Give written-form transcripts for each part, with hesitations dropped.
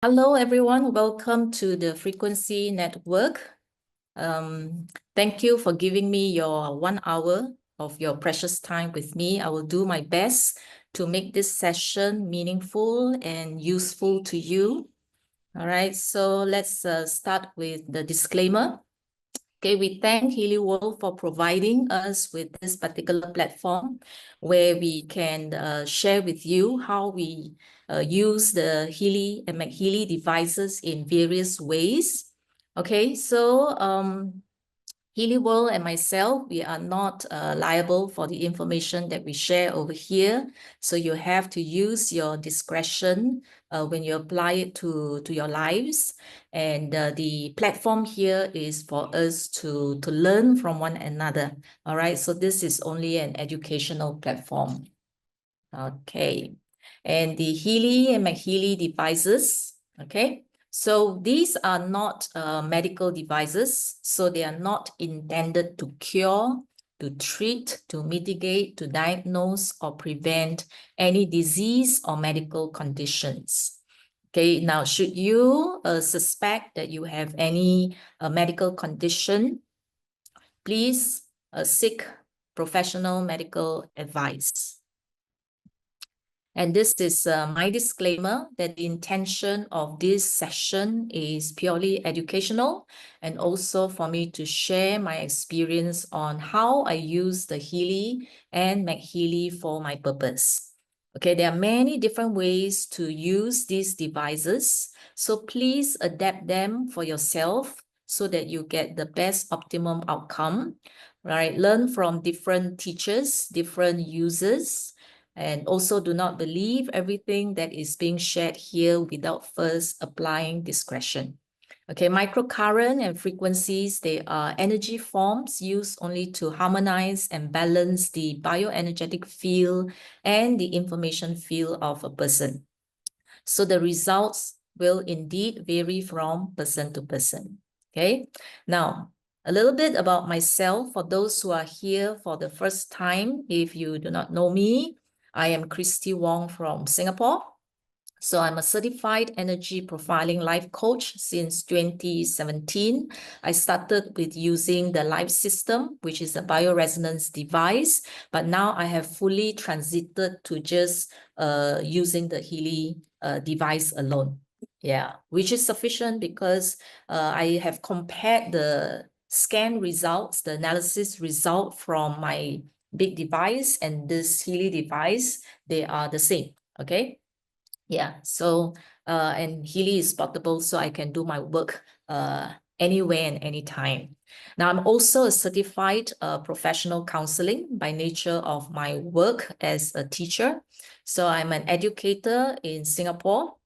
Hello, everyone. Welcome to the Frequency Network. Thank you for giving me your 1 hour of your precious time with me. I will do my best to make this session meaningful and useful to you. All right, so let's start with the disclaimer. Okay, we thank Healy for providing us with this particular platform where we can share with you how we use the Healy and McHealy devices in various ways. Okay, so Healy and myself, we are not liable for the information that we share over here. So you have to use your discretion when you apply it to your lives. And the platform here is for us to learn from one another. All right, so this is only an educational platform. Okay, and the Healy and McHealy devices, okay? So these are not medical devices, so they are not intended to cure, to treat, to mitigate, to diagnose, or prevent any disease or medical conditions. Okay, now should you suspect that you have any medical condition, please seek professional medical advice. And this is my disclaimer that the intention of this session is purely educational and also for me to share my experience on how I use the Healy and McHealy for my purpose. Okay, there are many different ways to use these devices, so please adapt them for yourself so that you get the best optimum outcome, right? Learn from different teachers, different users, and also do not believe everything that is being shared here without first applying discretion. Okay, microcurrent and frequencies, they are energy forms used only to harmonize and balance the bioenergetic field and the information field of a person. So the results will indeed vary from person to person. Okay, now a little bit about myself for those who are here for the first time. If you do not know me, I am Christi Wong from Singapore. So I'm a certified energy profiling life coach since 2017. I started with using the Life System, which is a bioresonance device, but now I have fully transited to just using the Healy device alone. Yeah, which is sufficient because I have compared the scan results, the analysis result from my big device and this Healy device, they are the same, okay? Yeah, so and Healy is portable, so I can do my work anywhere and anytime. Now, I'm also a certified professional counseling by nature of my work as a teacher. So I'm an educator in Singapore,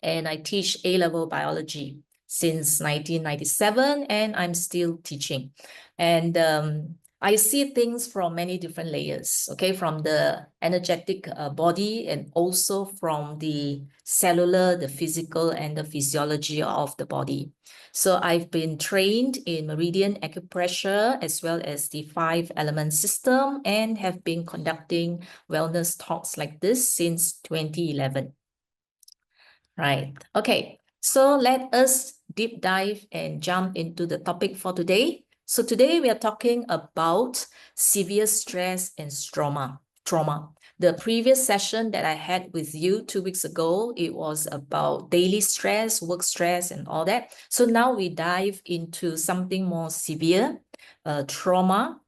and I teach A-level biology since 1997, and I'm still teaching. And I see things from many different layers, okay, from the energetic body and also from the cellular, the physical, and the physiology of the body. So I've been trained in meridian acupressure as well as the 5-element system and have been conducting wellness talks like this since 2011. Right. Okay. So let us deep dive and jump into the topic for today. So today we are talking about severe stress and trauma. The previous session that I had with you 2 weeks ago, it was about daily stress, work stress, and all that. So now we dive into something more severe, trauma.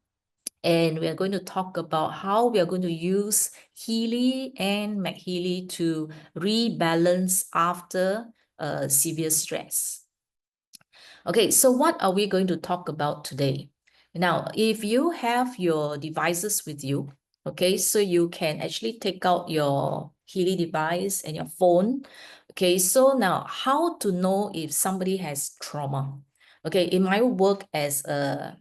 And we are going to talk about how we are going to use Healy and McHealy to rebalance after severe stress. Okay, so what are we going to talk about today? Now, if you have your devices with you, okay, so you can actually take out your Healy device and your phone. Okay, so now how to know if somebody has trauma? Okay, in my work as a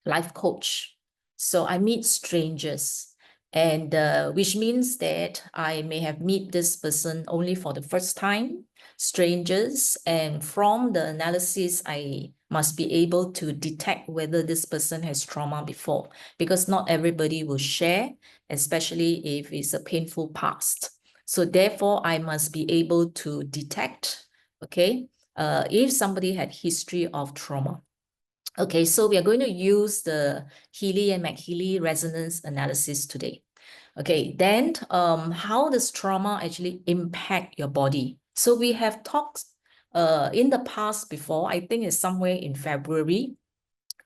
life coach, so I meet strangers, and which means that I may have met this person only for the first time, strangers, and from the analysis, I must be able to detect whether this person has trauma before, because not everybody will share, especially if it's a painful past. So therefore, I must be able to detect, okay, if somebody had history of trauma. Okay, so we are going to use the Healy and McHealy resonance analysis today. Okay, then how does trauma actually impact your body? So we have talked in the past before, I think it's somewhere in February,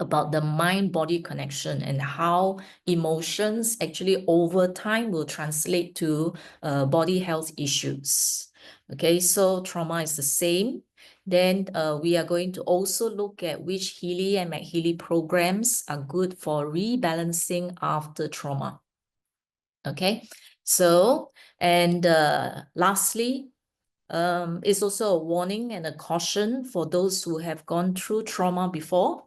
about the mind-body connection and how emotions actually over time will translate to body health issues. Okay, so trauma is the same. Then we are going to also look at which Healy and McHealy programs are good for rebalancing after trauma. Okay, so, and lastly, it's also a warning and a caution for those who have gone through trauma before.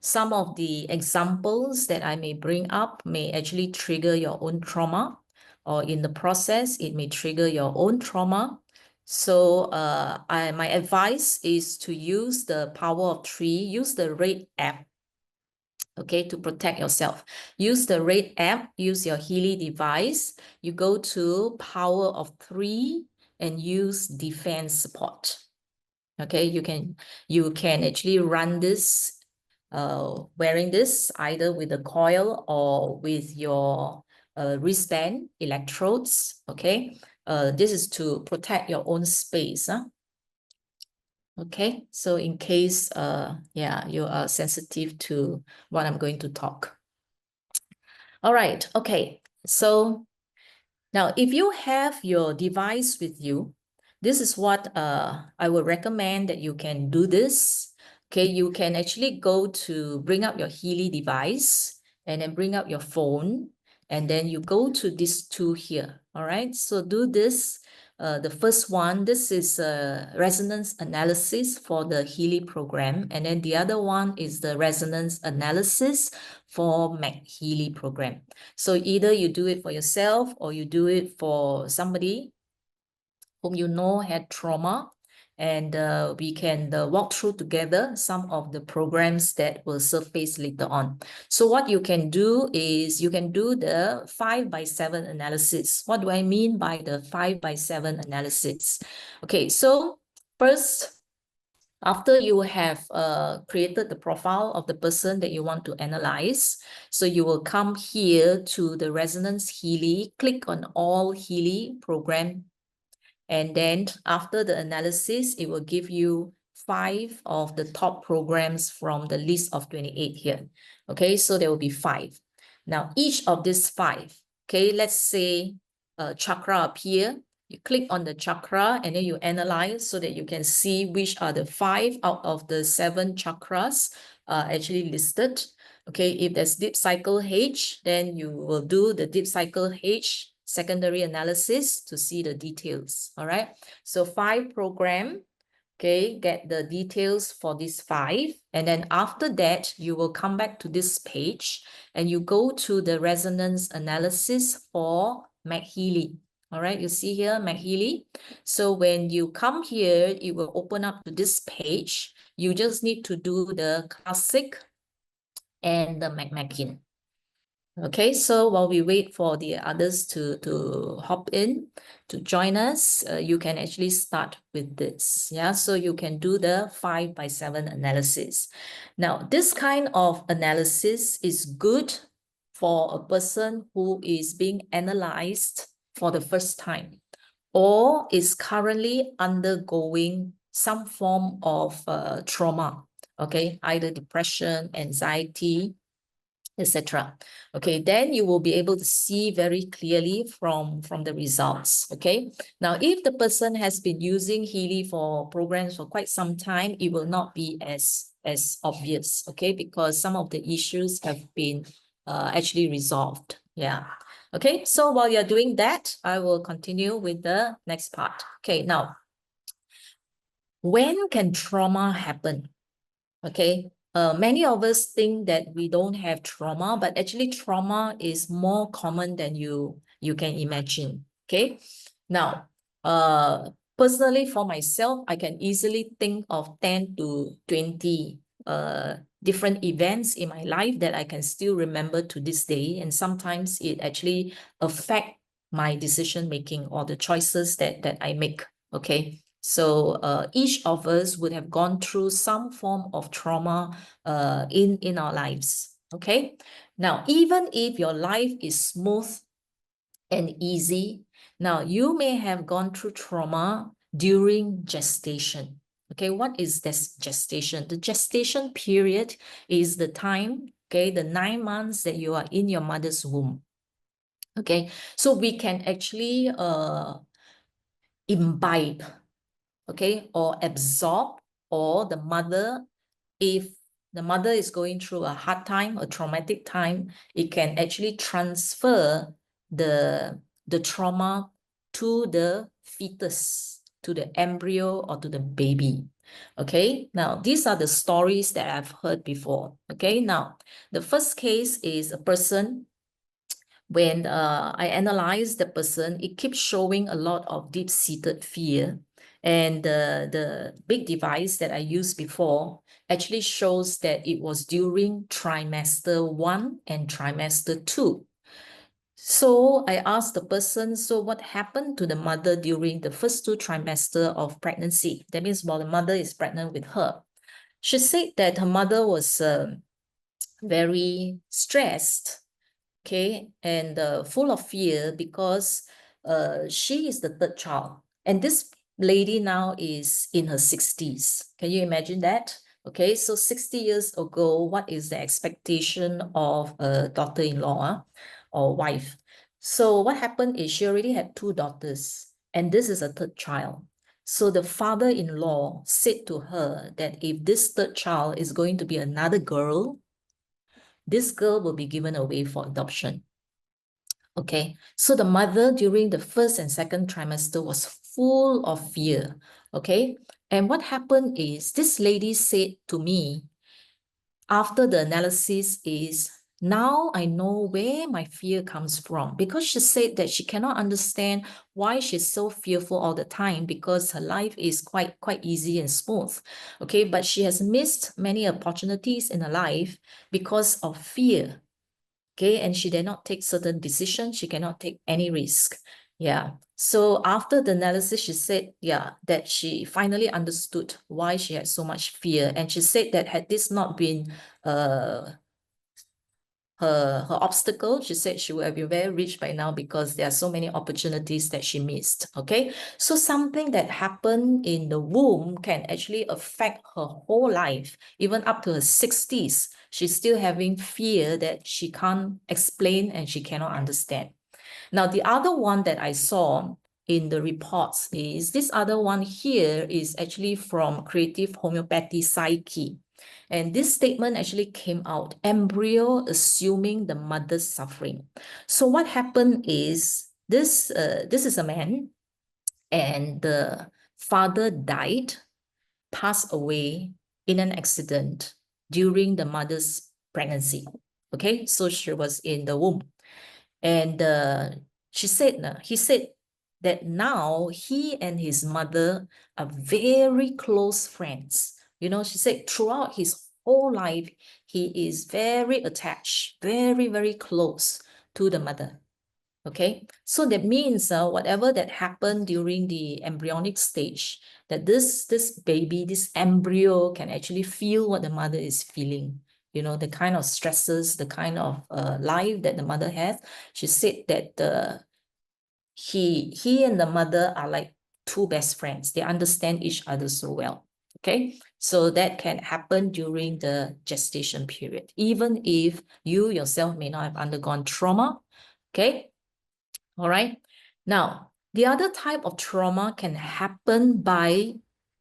Some of the examples that I may bring up may actually trigger your own trauma, or in the process, it may trigger your own trauma. So my advice is to use the power of 3, use the RAID app, okay, to protect yourself. Use the RAID app, use your Healy device. You go to power of 3 and use defense support. Okay, you can actually run this wearing this either with a coil or with your wristband electrodes. Okay, this is to protect your own space. Okay, so in case yeah, you are sensitive to what I'm going to talk. All right, okay, so now if you have your device with you, this is what I would recommend that you can do this. Okay, you can actually go to bring up your Healy device and then bring up your phone, and then you go to this tool here. All right, so do this. The first one, this is a resonance analysis for the Healy program. And then the other one is the resonance analysis for McHealy program. So either you do it for yourself or you do it for somebody whom you know had trauma, and we can walk through together some of the programs that will surface later on. So what you can do is you can do the 5x7 analysis. What do I mean by the 5x7 analysis? Okay, so first, after you have created the profile of the person that you want to analyze, so you will come here to the Resonance Healy, click on All Healy Program, and then after the analysis, it will give you 5 of the top programs from the list of 28 here. Okay, so there will be 5. Now, each of these 5, okay, let's say chakra appear. You click on the chakra and then you analyze so that you can see which are the 5 out of the 7 chakras actually listed. Okay, if there's deep cycle H, then you will do the deep cycle H secondary analysis to see the details. All right, so 5 program, okay, get the details for these 5, and then after that you will come back to this page and you go to the resonance analysis for McHealy. All right, you see here McHealy. So when you come here, it will open up to this page. You just need to do the classic and the McMakin. Okay, so while we wait for the others to hop in, to join us, you can actually start with this. Yeah, so you can do the 5x7 analysis. Now, this kind of analysis is good for a person who is being analyzed for the first time or is currently undergoing some form of trauma. Okay, either depression, anxiety, etc. Okay, then you will be able to see very clearly from the results. Okay, now if the person has been using Healy for programs for quite some time, it will not be as obvious. Okay, because some of the issues have been actually resolved. Yeah. Okay, so while you're doing that, I will continue with the next part. Okay, now, when can trauma happen? Okay, many of us think that we don't have trauma, but actually trauma is more common than you can imagine. Okay, now, personally for myself, I can easily think of 10 to 20 different events in my life that I can still remember to this day, and sometimes it actually affect my decision making or the choices that I make. Okay. So each of us would have gone through some form of trauma in our lives. Okay. Now, even if your life is smooth and easy, now you may have gone through trauma during gestation. Okay, what is this gestation? The gestation period is the time, okay, the 9 months that you are in your mother's womb. Okay, so we can actually imbibe, okay, or absorb, or the mother, if the mother is going through a hard time, a traumatic time, it can actually transfer the trauma to the fetus, to the embryo, or to the baby. Okay, now these are the stories that I've heard before. Okay, now the first case is a person. When I analyze the person, it keeps showing a lot of deep-seated fear. And the big device that I used before actually shows that it was during trimester 1 and trimester 2. So I asked the person, so what happened to the mother during the first 2 trimesters of pregnancy? That means while the mother is pregnant with her. She said that her mother was very stressed, okay, and full of fear because she is the third child. And this lady now is in her 60s. Can you imagine that? Okay, so 60 years ago, what is the expectation of a daughter-in-law or wife? So what happened is she already had 2 daughters, and this is a third child. So the father-in-law said to her that if this third child is going to be another girl, this girl will be given away for adoption. Okay, so the mother during the first and second trimester was full of fear. Okay, and what happened is this lady said to me after the analysis is, now I know where my fear comes from, because she said that she cannot understand why she's so fearful all the time, because her life is quite easy and smooth. Okay, but she has missed many opportunities in her life because of fear. Okay, and she did not take certain decisions. She cannot take any risk. Yeah. So after the analysis, she said, yeah, that she finally understood why she had so much fear. And she said that had this not been her obstacle, she said she would have been very rich by now because there are so many opportunities that she missed. Okay, so something that happened in the womb can actually affect her whole life, even up to her 60s. She's still having fear that she can't explain and she cannot understand. Now, the other one that I saw in the reports is this other one here is actually from Creative Homeopathy Psyche. And this statement actually came out, embryo assuming the mother's suffering. So what happened is this is a man, and the father died, passed away in an accident during the mother's pregnancy. Okay, so she was in the womb. And he said that now he and his mother are very close friends. You know, she said throughout his whole life, he is very attached, very close to the mother. Okay, so that means whatever that happened during the embryonic stage, that this baby, this embryo can actually feel what the mother is feeling. You know, the kind of stresses, the kind of life that the mother has. She said that he and the mother are like 2 best friends. They understand each other so well. Okay, so that can happen during the gestation period, even if you yourself may not have undergone trauma. Okay. All right. Now, the other type of trauma can happen by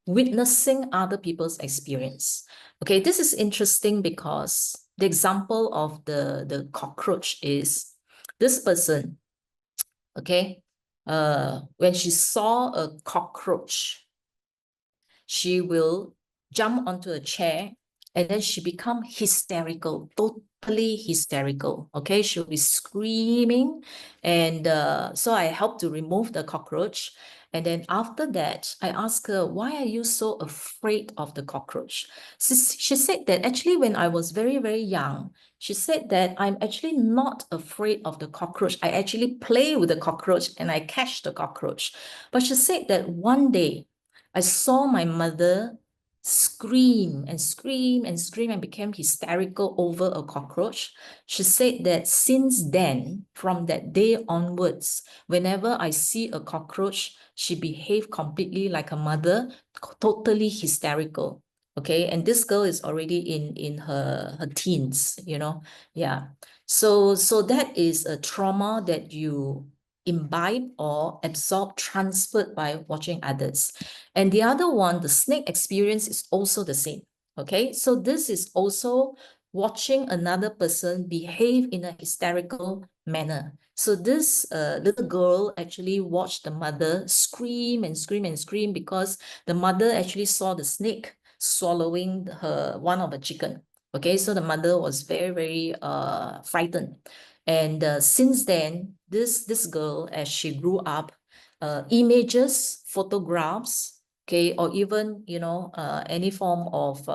witnessing other people's experience. Okay, this is interesting because the example of the cockroach is this person, okay, when she saw a cockroach, she will jump onto a chair and then she become hysterical, totally hysterical. Okay, she'll be screaming. And so I helped to remove the cockroach. And then after that, I asked her, why are you so afraid of the cockroach? She said that actually when I was very, very young, she said that I'm actually not afraid of the cockroach. I actually play with the cockroach and I catch the cockroach. But she said that one day I saw my mother scream and scream and scream and became hysterical over a cockroach. She said that since then, from that day onwards, whenever I see a cockroach, she behaved completely like a mother, totally hysterical. Okay, and this girl is already in her teens, you know. Yeah. So that is a trauma that you imbibe or absorb, transferred by watching others. And the other one, the snake experience, is also the same. Okay, so this is also watching another person behave in a hysterical manner. So this little girl actually watched the mother scream and scream and scream because the mother actually saw the snake swallowing one of the chicken. Okay, so the mother was very, very frightened. And since then, this girl, as she grew up, images, photographs, okay, or even, you know, any form of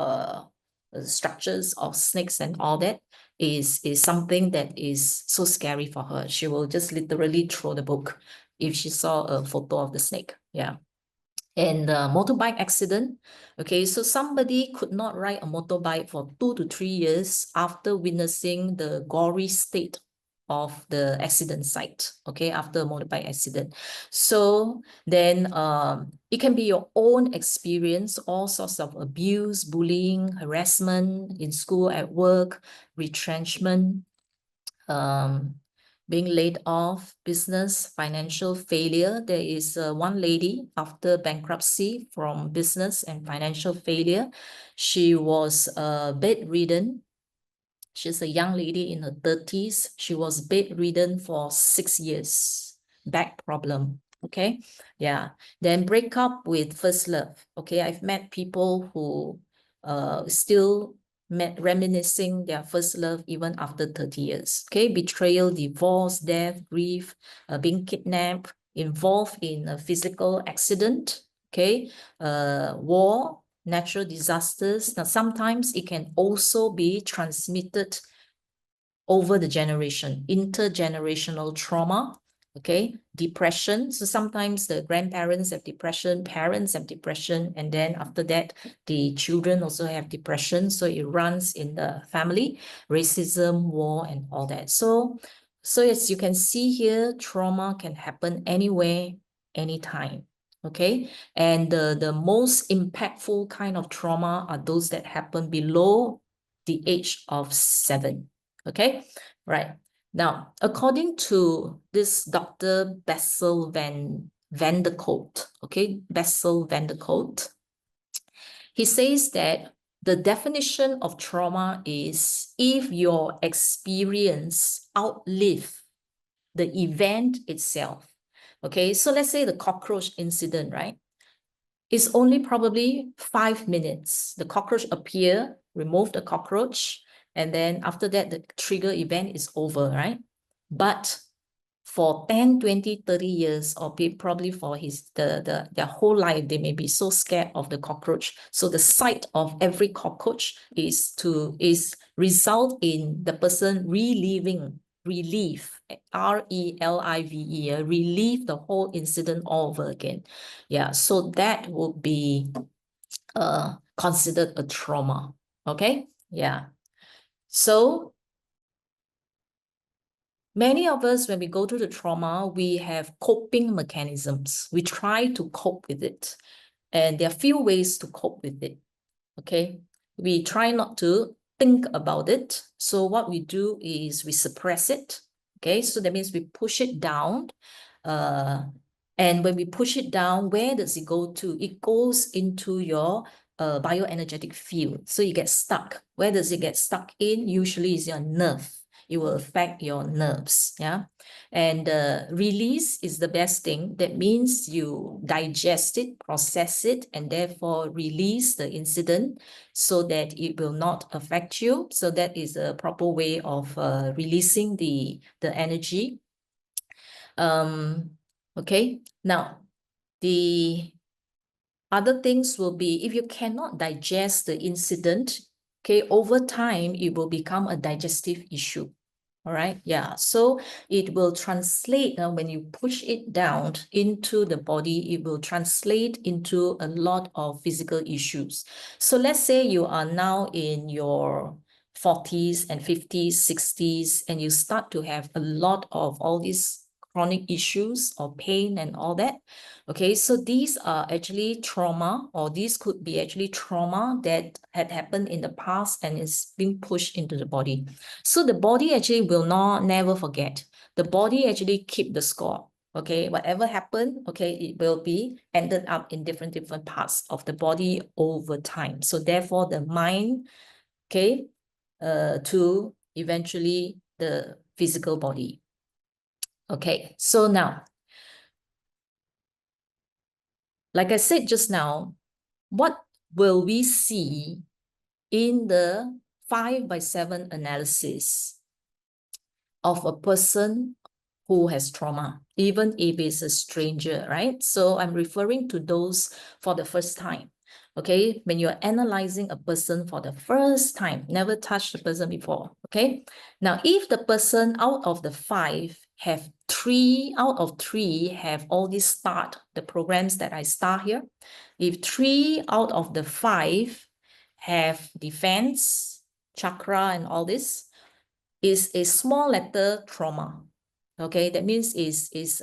structures of snakes and all that is something that is so scary for her. She will just literally throw the book if she saw a photo of the snake. Yeah. And the motorbike accident, okay, so somebody could not ride a motorbike for 2 to 3 years after witnessing the gory state of the accident site, okay, after a motorbike accident. So then it can be your own experience, all sorts of abuse, bullying, harassment in school, at work, retrenchment, being laid off, business, financial failure. There is one lady after bankruptcy from business and financial failure. She was bedridden. She's a young lady in her 30s. She was bedridden for 6 years. Back problem. Okay. Yeah. Then break up with first love. Okay. I've met people who still reminiscing their first love even after 30 years. Okay. Betrayal, divorce, death, grief, being kidnapped, involved in a physical accident. Okay. War, natural disasters. Now, sometimes it can also be transmitted over the generation, intergenerational trauma, okay, depression. So sometimes the grandparents have depression, parents have depression, and then after that, the children also have depression. So it runs in the family, racism, war, and all that. So as you can see here, trauma can happen anywhere, anytime. Okay, and the most impactful kind of trauma are those that happen below the age of 7. Okay, right. Now, according to this Dr. Bessel van der Kolk, okay, Bessel van der Kolk, he says that the definition of trauma is if your experience outlive the event itself. Okay, so let's say the cockroach incident, right? It's only probably 5 minutes. The cockroach appear, remove the cockroach, and then after that, the trigger event is over, right? But for 10, 20, 30 years, or probably for their whole life, they may be so scared of the cockroach. So the sight of every cockroach is result in the person relive, R-E-L-I-V-E, relive the whole incident all over again. Yeah, so that would be considered a trauma. Okay, yeah. So many of us, when we go through the trauma, we have coping mechanisms. We try to cope with it. And there are few ways to cope with it. Okay. We try not to think about it. So what we do is we suppress it. Okay. So that means we push it down. And when we push it down, where does it go to? It goes into your bioenergetic field. So you get stuck. Where does it get stuck in? Usually is your nerve. It will affect your nerves. Yeah. And release is the best thing. That means you digest it, process it, and therefore release the incident so that it will not affect you. So that is a proper way of releasing the energy. Okay. Now, The other things will be, if you cannot digest the incident, okay, over time, it will become a digestive issue. All right, yeah. So it will translate when you push it down into the body, it will translate into a lot of physical issues. So let's say you are now in your 40s and 50s, 60s, and you start to have a lot of all these chronic issues or pain and all that. Okay, so these are actually trauma, or these could be actually trauma that had happened in the past and is being pushed into the body. So the body actually will never forget. The body actually keep the score. Okay, whatever happened, okay, it will be ended up in different parts of the body over time. So therefore, the mind, okay, to eventually the physical body. Okay, so now, like I said just now, what will we see in the 5x7 analysis of a person who has trauma, even if it's a stranger, right? So I'm referring to those for the first time. Okay, when you're analyzing a person for the first time, never touched the person before. Okay, now if the person out of the 5 have 3 out of 3 have all these the programs that I start here, if 3 out of the 5 have defense, chakra, and all this, is a small letter trauma. Okay, that means is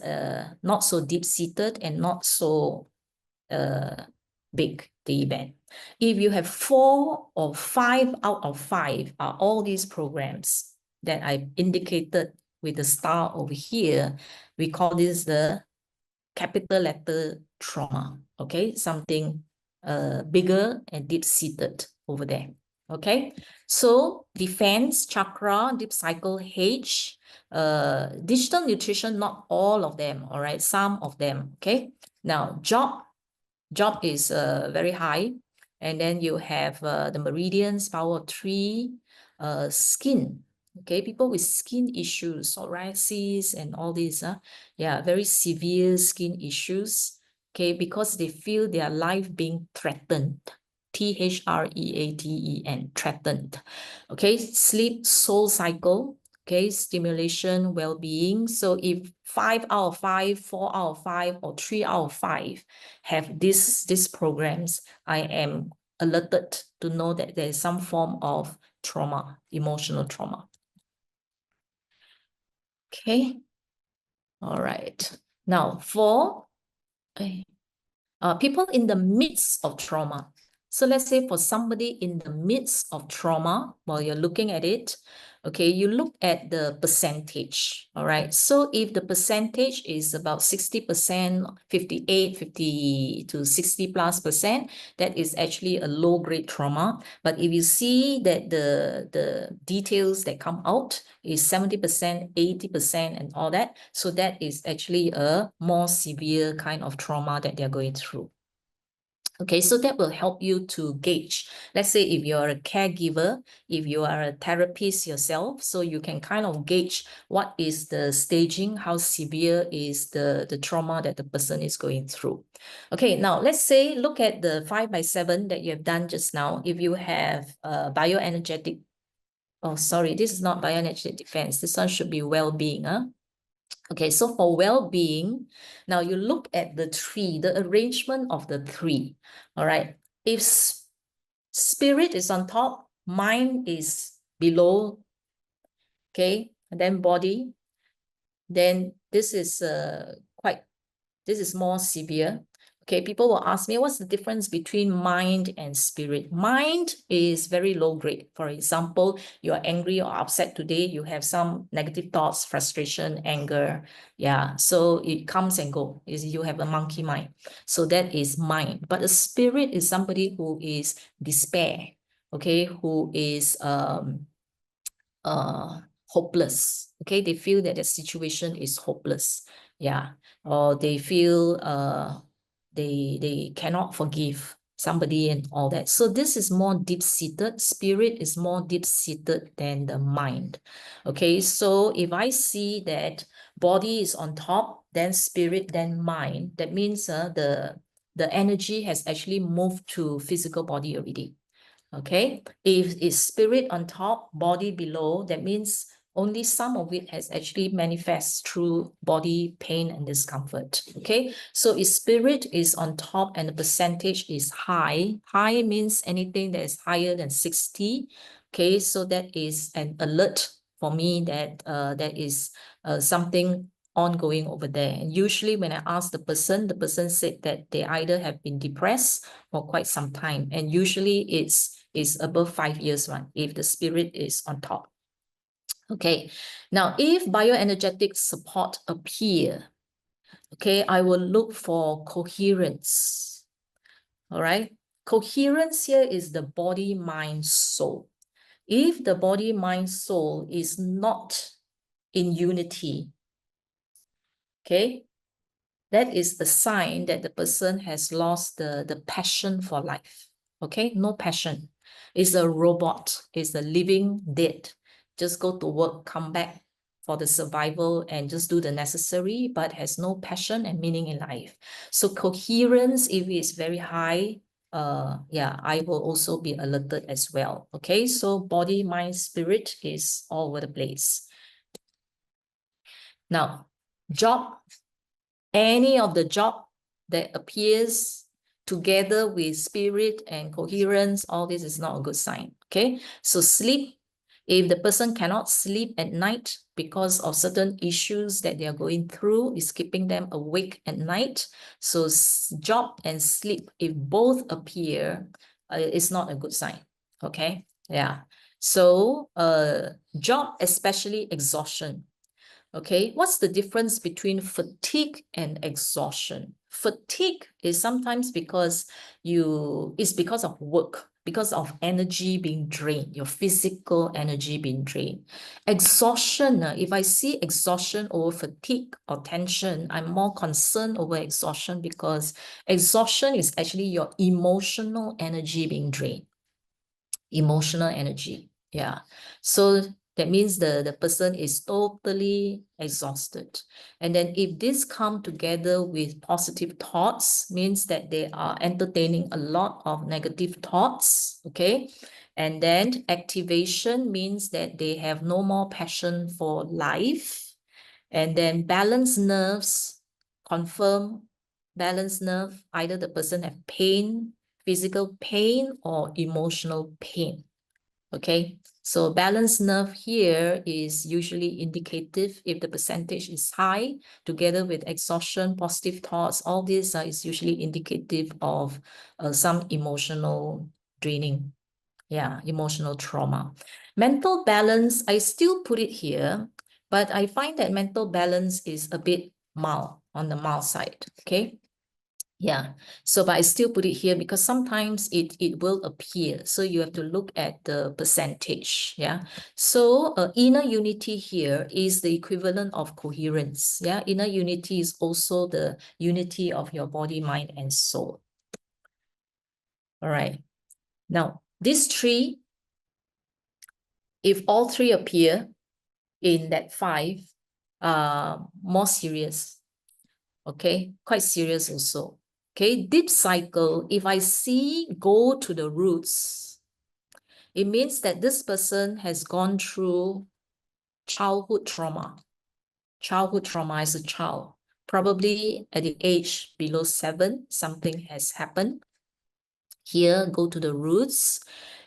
not so deep-seated and not so big, the event. If you have 4 or 5 out of 5 are all these programs that I indicated with the star over here, we call this the capital letter trauma. Okay, something bigger and deep-seated over there. Okay, so defense, chakra, deep cycle, H, digital nutrition, not all of them, all right, some of them. Okay, now job is very high, and then you have the meridians, power of 3, skin. Okay, people with skin issues, psoriasis and all these, yeah, very severe skin issues. Okay, because they feel their life being threatened. Threaten, threatened. Okay, sleep, soul cycle. Okay, stimulation, well-being. So if 5 out of 5, 4 out of 5, or 3 out of 5 have these programs, I am alerted to know that there is some form of trauma, emotional trauma. Okay. All right. Now for people in the midst of trauma. So let's say for somebody in the midst of trauma, while you're looking at it, okay, you look at the percentage, all right? So if the percentage is about 60%, 58, 50 to 60+%, that is actually a low-grade trauma. But if you see that the details that come out is 70%, 80%, and all that, so that is actually a more severe kind of trauma that they're going through. Okay, so that will help you to gauge. Let's say if you're a caregiver, if you are a therapist yourself, so you can kind of gauge what is the staging, how severe is the trauma that the person is going through. Okay, now let's say, look at the 5x7 that you have done just now. If you have bioenergetic, oh, sorry, this is not bioenergetic defense. This one should be well-being, huh? Okay, so for well-being, now you look at the 3, the arrangement of the 3, all right? If spirit is on top, mind is below, okay, and then body, then this is this is more severe. Okay, people will ask me, what's the difference between mind and spirit? Mind is very low grade. For example, you are angry or upset today, you have some negative thoughts, frustration, anger. Yeah, so it comes and goes. You have a monkey mind. So that is mind. But a spirit is somebody who is despair, okay, who is hopeless. Okay, they feel that the situation is hopeless. Yeah, or they feel they cannot forgive somebody and all that. So this is more deep-seated. Spirit is more deep-seated than the mind. Okay, so if I see that body is on top, then spirit, then mind. That means the energy has actually moved to physical body already. Okay, if it's spirit on top, body below, that means only some of it has actually manifest through body pain and discomfort. Okay, so if spirit is on top and the percentage is high, high means anything that is higher than 60. Okay, so that is an alert for me that that is something ongoing over there. And usually when I ask the person said that they either have been depressed for quite some time, and usually it's above 5 years one if the spirit is on top. Okay, now if bioenergetic support appear, okay, I will look for coherence. All right, coherence here is the body, mind, soul. If the body, mind, soul is not in unity, okay, that is a sign that the person has lost the passion for life. Okay, no passion. It's a robot, it's a living dead. Just go to work, come back for the survival and just do the necessary, but has no passion and meaning in life. So coherence, if it's very high, yeah, I will also be alerted as well. Okay, so body, mind, spirit is all over the place. Now, job, any of the job that appears together with spirit and coherence, all this is not a good sign. Okay, so sleep, if the person cannot sleep at night because of certain issues that they are going through, is keeping them awake at night. So job and sleep, if both appear, it's not a good sign. Okay, yeah. So job, especially exhaustion. Okay, what's the difference between fatigue and exhaustion? Fatigue is sometimes because it's because of work, because of energy being drained, your physical energy being drained. Exhaustion, if I see exhaustion over fatigue or tension, I'm more concerned over exhaustion because exhaustion is actually your emotional energy being drained. Emotional energy. Yeah. So that means the person is totally exhausted. And then if this come together with positive thoughts, means that they are entertaining a lot of negative thoughts. Okay. And then activation means that they have no more passion for life. And then balanced nerves, confirm balanced nerve, either the person have pain, physical pain or emotional pain. Okay, so balanced nerve here is usually indicative if the percentage is high, together with exhaustion, positive thoughts, all this is usually indicative of some emotional draining. Yeah, emotional trauma. Mental balance, I still put it here, but I find that mental balance is a bit mild, on the mild side. Okay. Yeah, so but I still put it here because sometimes it will appear. So you have to look at the percentage. Yeah. So inner unity here is the equivalent of coherence. Yeah. Inner unity is also the unity of your body, mind, and soul. All right. Now, these three, if all three appear in that 5, more serious. Okay, quite serious also. Okay, deep cycle, if I see go to the roots, it means that this person has gone through childhood trauma. Childhood trauma as a child. Probably at the age below 7, something has happened. Here, go to the roots.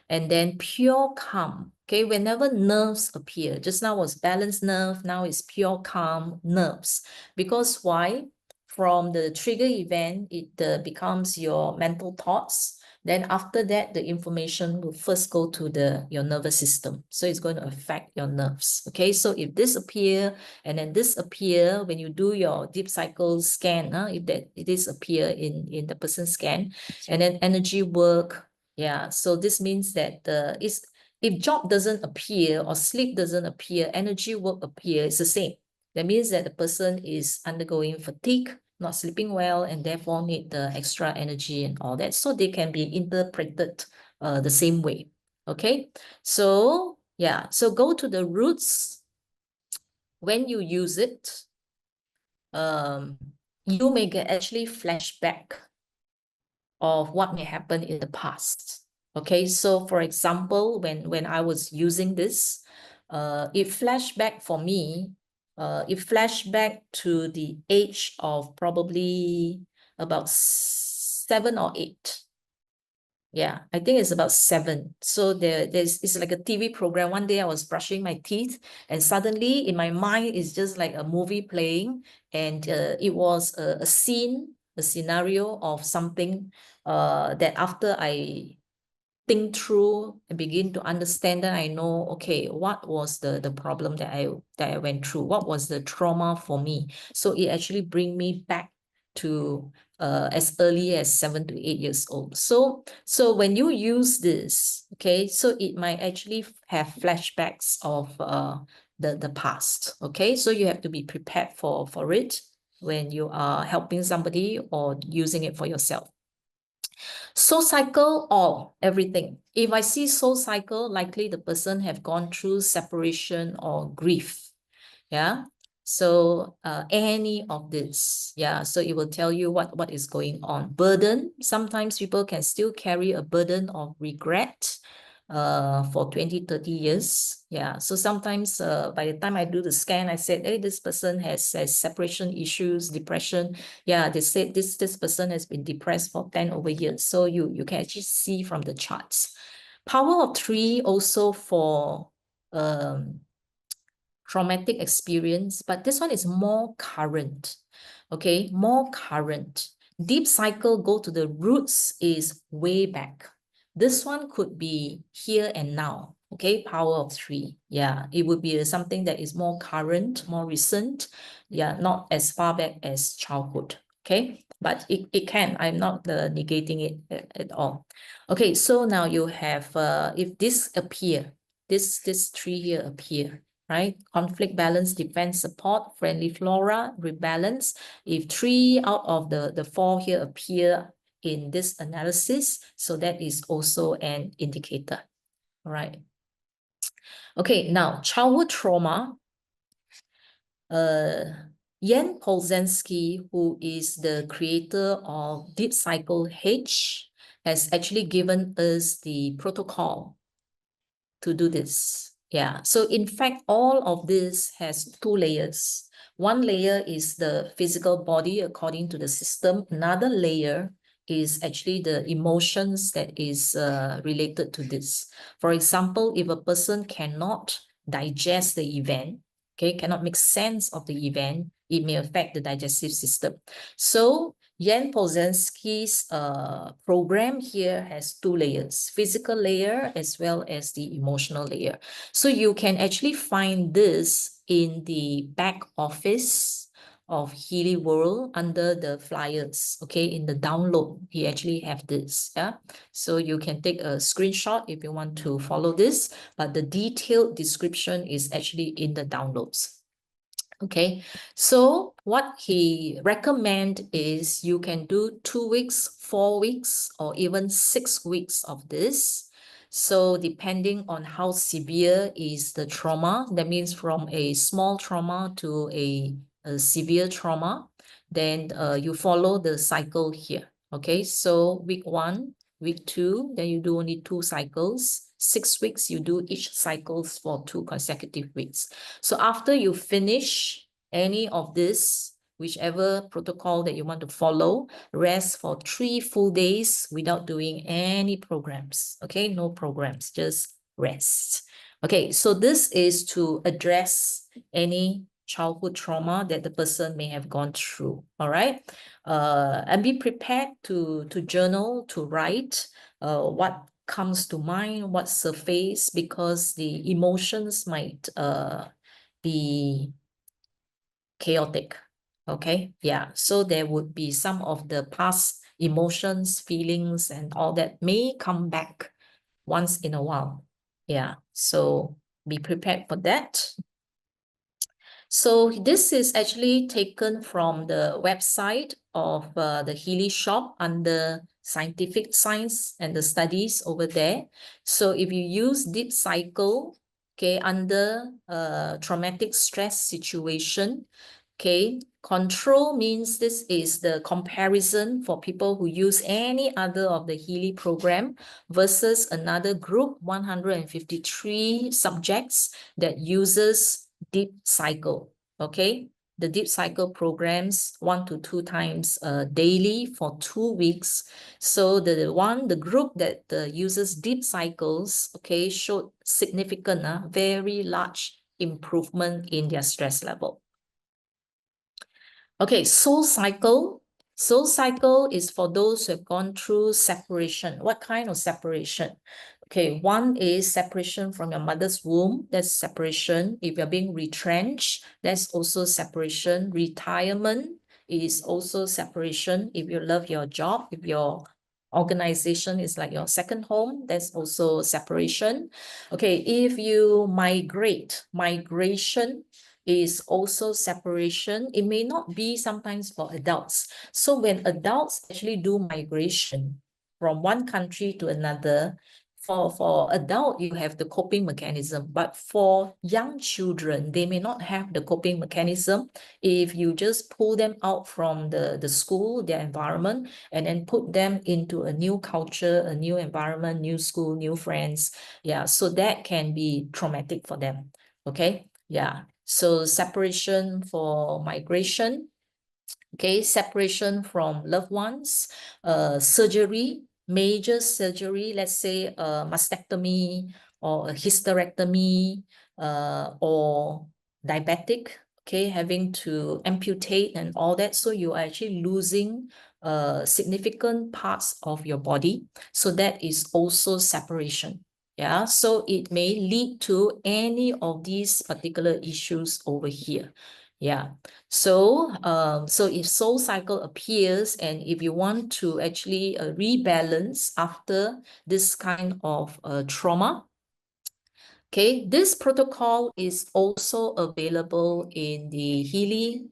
And then pure calm. Okay, whenever nerves appear, just now was balanced nerve, now it's pure calm nerves. Because why? From the trigger event, it becomes your mental thoughts. Then after that, the information will first go to your nervous system. So it's going to affect your nerves. Okay, so if this appear and then this appear, when you do your deep cycle scan, if that it is appear in the person scan, and then energy work. Yeah, so this means that if job doesn't appear or sleep doesn't appear, energy work appear, it's the same. That means that the person is undergoing fatigue, not sleeping well, and therefore need the extra energy and all that. So they can be interpreted the same way. Okay, so yeah, so go to the roots when you use it. you may get actually flashback of what may happen in the past. Okay, so for example, when I was using this, it flashed back for me, it flashed back to the age of probably about 7 or 8. Yeah, I think it's about 7. So it's like a TV program. One day I was brushing my teeth, and suddenly in my mind it's just like a movie playing, and it was a scene, a scenario of something that after I think through and begin to understand, that I know, okay, what was the problem that I went through? What was the trauma for me? So it actually bring me back to as early as 7 to 8 years old. So when you use this, okay, so it might actually have flashbacks of the past. Okay, so you have to be prepared for it when you are helping somebody or using it for yourself. Soul cycle or everything. If I see soul cycle, likely the person have gone through separation or grief. Yeah. So any of this, yeah. So it will tell you what is going on. Burden. Sometimes people can still carry a burden of regret for 20, 30 years. Yeah. So sometimes by the time I do the scan, I said, hey, this person has separation issues, depression. Yeah, they said this person has been depressed for 10 over years. So you can actually see from the charts. Power of 3 also for traumatic experience, but this one is more current. Okay, more current. Deep cycle, go to the roots, is way back. This one could be here and now. Okay, power of 3. Yeah, it would be something that is more current, more recent. Yeah, not as far back as childhood. Okay, but it can. I'm not negating it at all. Okay, so now you have, if this appear, this 3 here appear, right? Conflict, balance, defense, support, friendly flora, rebalance. If 3 out of the 4 here appear in this analysis, so that is also an indicator. All right. Okay, now childhood trauma. Jan Polzensky, who is the creator of Deep Cycle H, has actually given us the protocol to do this. Yeah, so in fact, all of this has 2 layers. One layer is the physical body according to the system. Another layer is actually the emotions that is related to this. For example, if a person cannot digest the event, okay, cannot make sense of the event, it may affect the digestive system. So Jan Polzensky's program here has 2 layers, physical layer as well as the emotional layer. So you can actually find this in the back office of Healy World under the flyers, okay, in the download, he actually have this, yeah. So you can take a screenshot if you want to follow this, but the detailed description is actually in the downloads. Okay, so what he recommend is you can do 2 weeks, 4 weeks, or even 6 weeks of this. So depending on how severe is the trauma, that means from a small trauma to a severe trauma, then you follow the cycle here. Okay, so week 1, week 2, then you do only 2 cycles. 6 weeks, you do each cycles for 2 consecutive weeks. So after you finish any of this, whichever protocol that you want to follow, rest for 3 full days without doing any programs. Okay, no programs, just rest. Okay, so this is to address any childhood trauma that the person may have gone through. All right, and be prepared to journal, to write what comes to mind, what surface, because the emotions might be chaotic. Okay, yeah. So there would be some of the past emotions, feelings, and all that may come back once in a while. Yeah, so be prepared for that. So this is actually taken from the website of the Healy shop under scientific science and the studies over there. So if you use Deep Cycle, okay, under traumatic stress situation, okay, Control means this is the comparison for people who use any other of the Healy program versus another group, 153 subjects that uses deep cycle, okay? The deep cycle programs 1 to 2 times daily for 2 weeks. So the group that uses deep cycles, okay, showed significant, very large improvement in their stress level. Okay, soul cycle. Soul cycle is for those who have gone through separation. What kind of separation? Okay, one is separation from your mother's womb. That's separation. If you're being retrenched, that's also separation. Retirement is also separation. If you love your job, if your organization is like your second home, that's also separation. Okay, if you migrate, migration is also separation. It may not be sometimes for adults. So when adults actually do migration from one country to another, for adult, you have the coping mechanism, but for young children, they may not have the coping mechanism. If you just pull them out from the school, their environment, and then put them into a new culture, a new environment, new school, new friends. Yeah, so that can be traumatic for them. Okay, yeah. So separation for migration, okay, separation from loved ones, surgery, major surgery, let's say a mastectomy or a hysterectomy, or diabetic, okay, having to amputate and all that. So you are actually losing significant parts of your body. So that is also separation. Yeah, so it may lead to any of these particular issues over here. Yeah. So, so if soul cycle appears and if you want to actually rebalance after this kind of trauma, okay, this protocol is also available in the Healy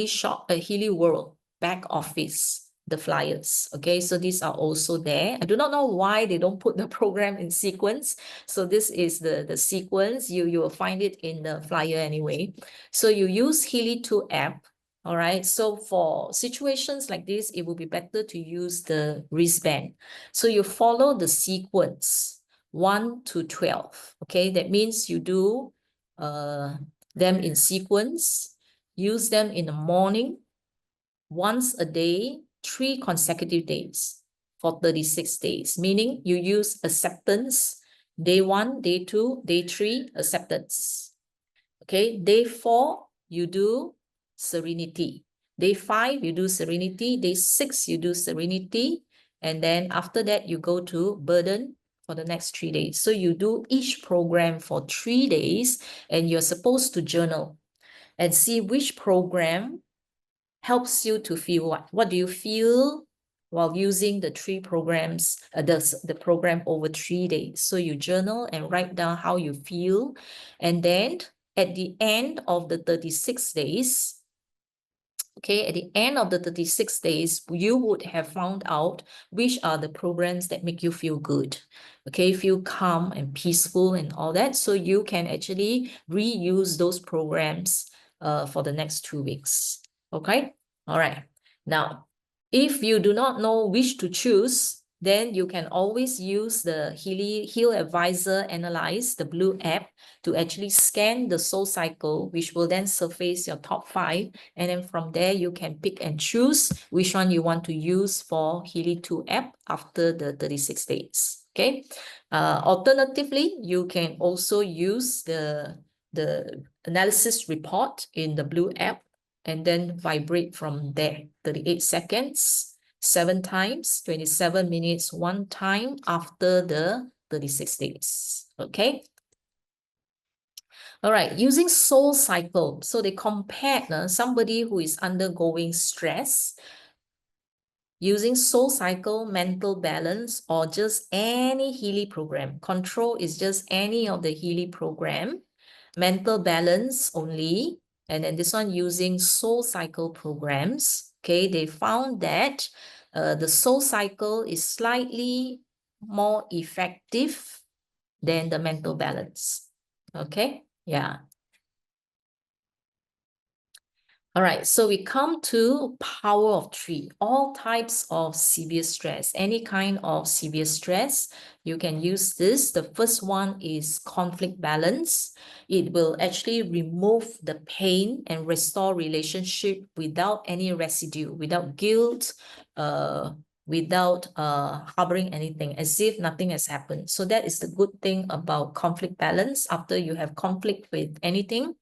shop, Healy World back office, the flyers. Okay, so these are also there. I do not know why they don't put the program in sequence. So this is the sequence. You will find it in the flyer anyway. So you use Healy 2 app. All right, so for situations like this, it will be better to use the wristband. So you follow the sequence 1 to 12. Okay, that means you do them in sequence. Use them in the morning, once a day, 3 consecutive days for 36 days, meaning you use acceptance, day 1, day 2, day 3, acceptance. Okay, day 4, you do serenity. Day 5, you do serenity. Day 6, you do serenity. And then after that, you go to burden for the next 3 days. So you do each program for 3 days and you're supposed to journal and see which program helps you to feel what. What do you feel while using the 3 programs, the program over 3 days? So you journal and write down how you feel. And then at the end of the 36 days, okay, at the end of the 36 days, you would have found out which are the programs that make you feel good, okay, feel calm and peaceful and all that. So you can actually reuse those programs for the next 2 weeks, okay? All right. Now, if you do not know which to choose, then you can always use the Heal Advisor Analyze, the blue app, to actually scan the soul cycle, which will then surface your top 5. And then from there, you can pick and choose which one you want to use for Healy 2 app after the 36 days. Okay. Alternatively, you can also use the analysis report in the blue app and then vibrate from there. 38 seconds, 7 times, 27 minutes, 1 time after the 36 days. Okay. All right, using soul cycle. So they compared somebody who is undergoing stress using soul cycle, mental balance, or just any Healy program. Control is just any of the Healy program. Mental balance only. And then this one using soul cycle programs. Okay, they found that the soul cycle is slightly more effective than the mental balance. Okay, yeah. All right, so we come to power of three, all types of severe stress, any kind of severe stress, you can use this. The first one is conflict balance. It will actually remove the pain and restore relationship without any residue, without guilt, without harboring anything, as if nothing has happened. So that is the good thing about conflict balance after you have conflict with anything.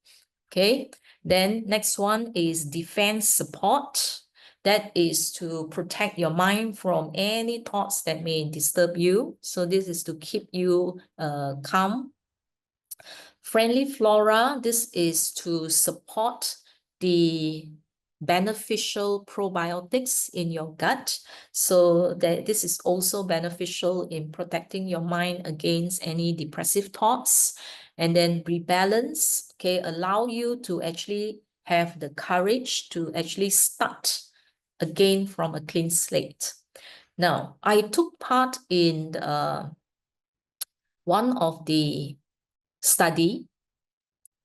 Okay, then next one is defense support. That is to protect your mind from any thoughts that may disturb you. So this is to keep you calm. Friendly flora, this is to support the beneficial probiotics in your gut. So that this is also beneficial in protecting your mind against any depressive thoughts. And then rebalance, okay, allow you to actually have the courage to actually start again from a clean slate. Now, I took part in one of the study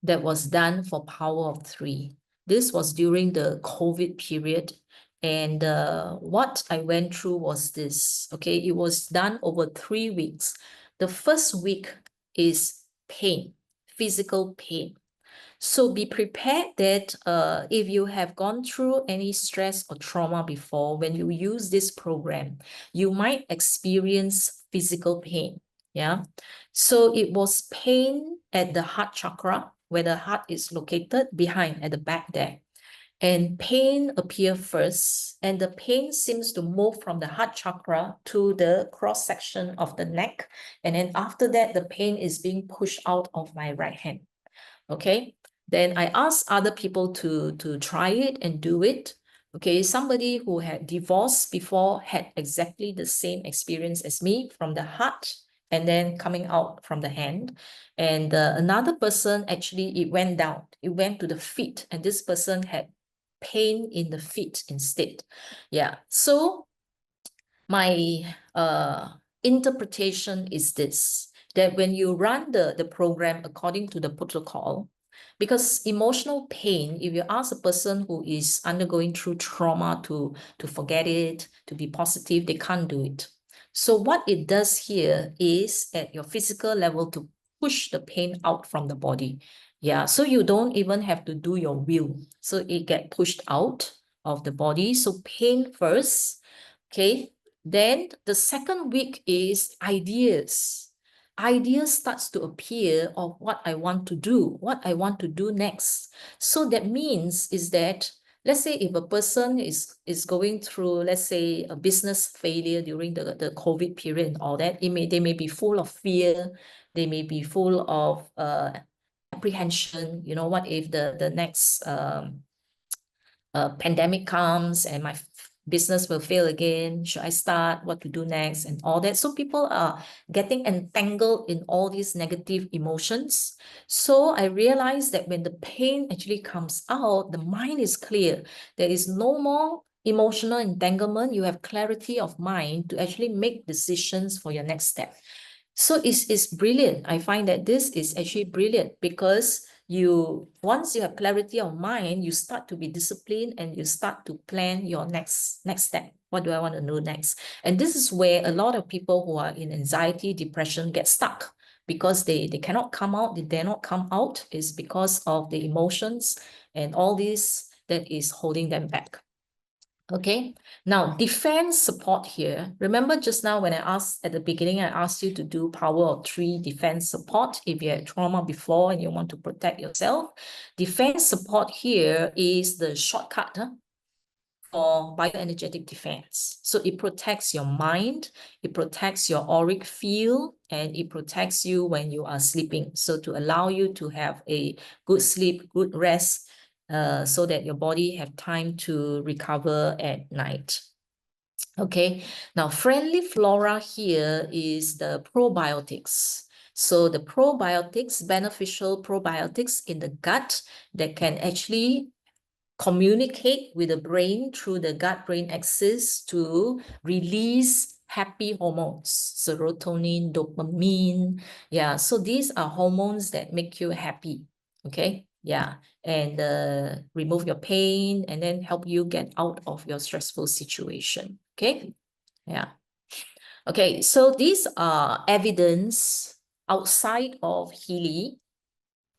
that was done for Power of Three. This was during the COVID period. And what I went through was this, okay? It was done over 3 weeks. The first week is pain, physical pain. So be prepared that if you have gone through any stress or trauma before, when you use this program, you might experience physical pain. Yeah. So it was pain at the heart chakra, where the heart is located behind at the back there. And pain appear first, and the pain seems to move from the heart chakra to the cross section of the neck. And then after that, the pain is being pushed out of my right hand. Okay, then I asked other people to try it and do it. Okay, somebody who had divorced before had exactly the same experience as me from the heart and then coming out from the hand. And another person, actually, it went down. It went to the feet, and this person had pain in the feet instead. Yeah, so my interpretation is this, that when you run the program according to the protocol, because emotional pain, if you ask a person who is undergoing through trauma to forget it, to be positive, they can't do it. So what it does here is at your physical level to push the pain out from the body. Yeah, so you don't even have to do your will. So it get pushed out of the body. So pain first, okay? Then the second week is ideas. Ideas starts to appear of what I want to do, what I want to do next. So that means is that, let's say if a person is going through, let's say, a business failure during the COVID period and all that, they may be full of fear, they may be full of apprehension. You know, what if the next pandemic comes and my business will fail again? Should I start? What to do next? And all that. So people are getting entangled in all these negative emotions. So I realized that when the pain actually comes out, the mind is clear. There is no more emotional entanglement. You have clarity of mind to actually make decisions for your next step. So it's brilliant. I find that this is actually brilliant because once you have clarity of mind, you start to be disciplined and you start to plan your next step. What do I want to do next? And this is where a lot of people who are in anxiety, depression get stuck because they cannot come out, they dare not come out, is because of the emotions and all this that is holding them back. Okay, now defense support here. Remember just now when I asked at the beginning, I asked you to do power of three defense support if you had trauma before and you want to protect yourself. Defense support here is the shortcut for bioenergetic defense. So it protects your mind, it protects your auric field, and it protects you when you are sleeping. So to allow you to have a good sleep, good rest, so that your body have time to recover at night. Okay, now friendly flora here is the probiotics. So the probiotics, beneficial probiotics in the gut that can actually communicate with the brain through the gut-brain axis to release happy hormones, serotonin, dopamine. Yeah, so these are hormones that make you happy. Okay, Yeah, and remove your pain and then help you get out of your stressful situation. Okay, yeah. Okay, so these are evidence outside of Healy,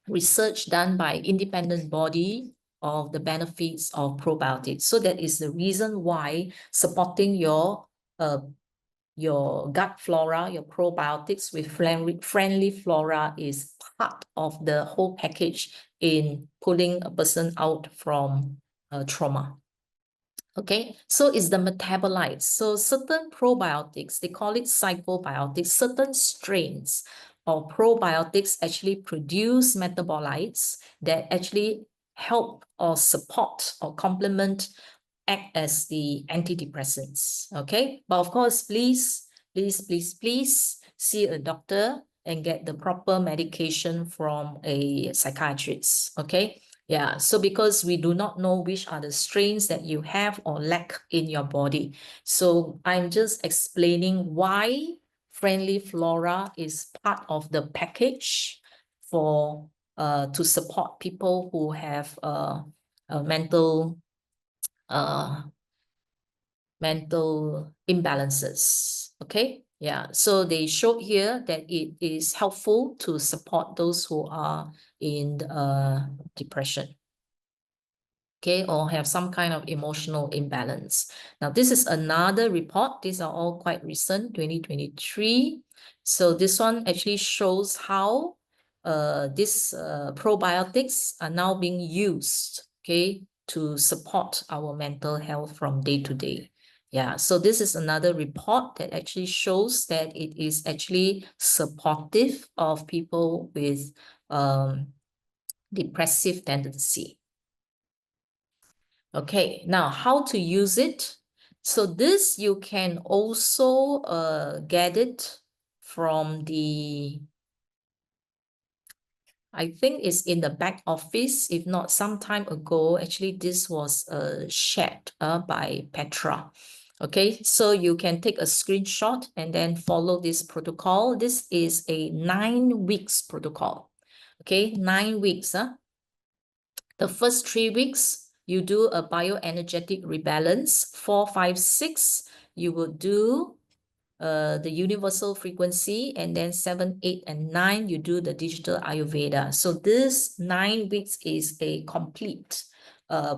research done by independent body of the benefits of probiotics. So that is the reason why supporting your gut flora, your probiotics with friendly flora is part of the whole package in pulling a person out from trauma. Okay, so it's the metabolites. So certain probiotics, they call it psychobiotics, certain strains of probiotics actually produce metabolites that actually help or support or complement, act as the antidepressants. Okay, but of course, please see a doctor and get the proper medication from a psychiatrist. Okay. Yeah, so because we do not know which are the strains that you have or lack in your body. So I'm just explaining why friendly flora is part of the package for to support people who have mental imbalances. Okay, yeah, so they showed here that it is helpful to support those who are in depression, okay, or have some kind of emotional imbalance. Now, this is another report. These are all quite recent, 2023. So this one actually shows how these probiotics are now being used, okay, to support our mental health from day to day. Yeah, so this is another report that actually shows that it is actually supportive of people with depressive tendency. Okay, now how to use it? So this you can also get it from the, I think it's in the back office. If not, some time ago, actually this was shared by Petra. Okay, so you can take a screenshot and then follow this protocol. This is a 9 weeks protocol. Okay, 9 weeks. The first 3 weeks, you do a bioenergetic rebalance. 4, 5, 6, you will do the universal frequency, and then 7, 8, and 9, you do the digital Ayurveda. So this 9 weeks is a complete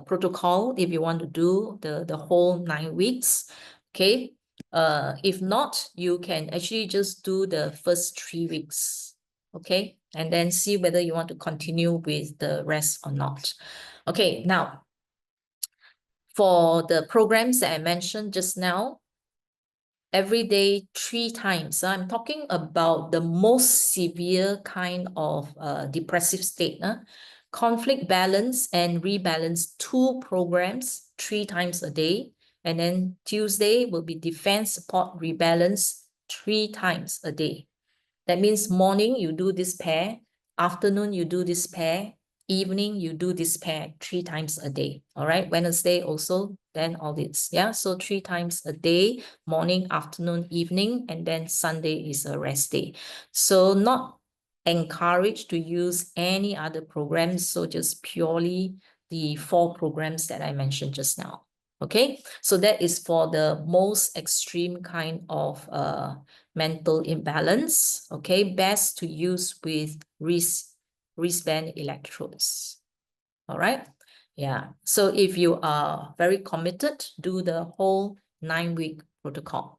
protocol if you want to do the whole 9 weeks. Okay. If not, you can actually just do the first 3 weeks. Okay. And then see whether you want to continue with the rest or not. Okay. Now, for the programs that I mentioned just now, every day 3 times. I'm talking about the most severe kind of depressive state. Conflict balance and rebalance 2 programs 3 times a day. And then Tuesday will be defense support rebalance 3 times a day. That means morning you do this pair, afternoon you do this pair, evening you do this pair 3 times a day. All right, Wednesday also, then all this. Yeah, so 3 times a day, morning, afternoon, evening, and then Sunday is a rest day. So not encouraged to use any other programs, so just purely the 4 programs that I mentioned just now. Okay, so that is for the most extreme kind of mental imbalance. Okay, best to use with wristband electrodes. All right. Yeah. So if you are very committed, do the whole 9-week protocol.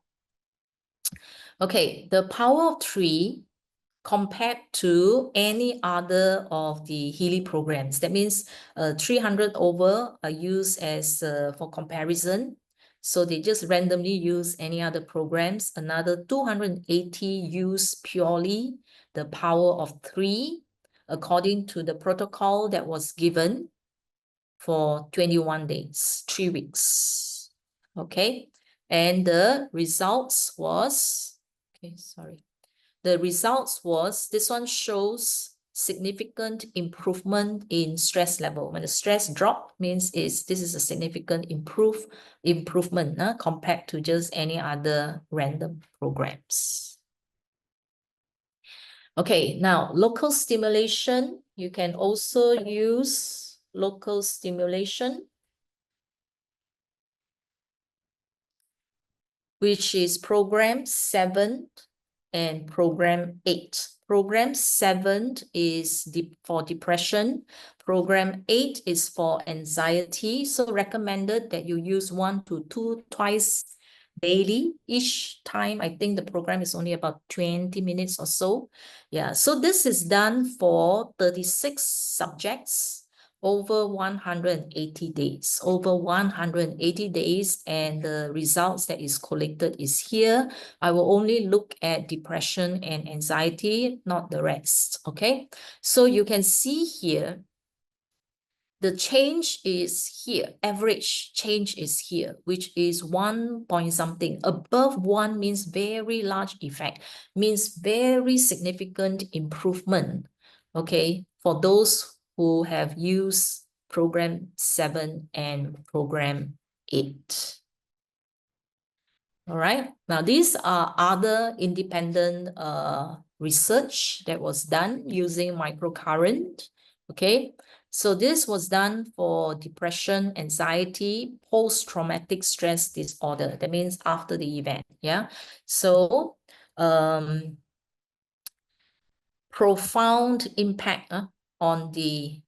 Okay, the power of 3 compared to any other of the Healy programs. That means 300 over are used as for comparison. So they just randomly use any other programs. Another 280 use purely the power of 3 according to the protocol that was given for 21 days, 3 weeks. Okay. And the results was, okay, sorry. The results was, this one shows significant improvement in stress level. When the stress drop, means this is a significant improvement compared to just any other random programs. Okay, now local stimulation, you can also use local stimulation, which is program 7 and program 8. Program 7 is for depression. Program 8 is for anxiety. So recommended that you use 1 to 2 twice daily. Each time, I think the program is only about 20 minutes or so. Yeah, so this is done for 36 subjects over 180 days, over 180 days, and the results that is collected is here. I will only look at depression and anxiety, not the rest, okay? So you can see here, the change is here, average change is here, which is 1 point something. Above 1 means very large effect, means very significant improvement, okay, for those who have used program 7 and program 8. All right. Now, these are other independent research that was done using microcurrent. Okay. So this was done for depression, anxiety, post-traumatic stress disorder. That means after the event. Yeah. So profound impact on the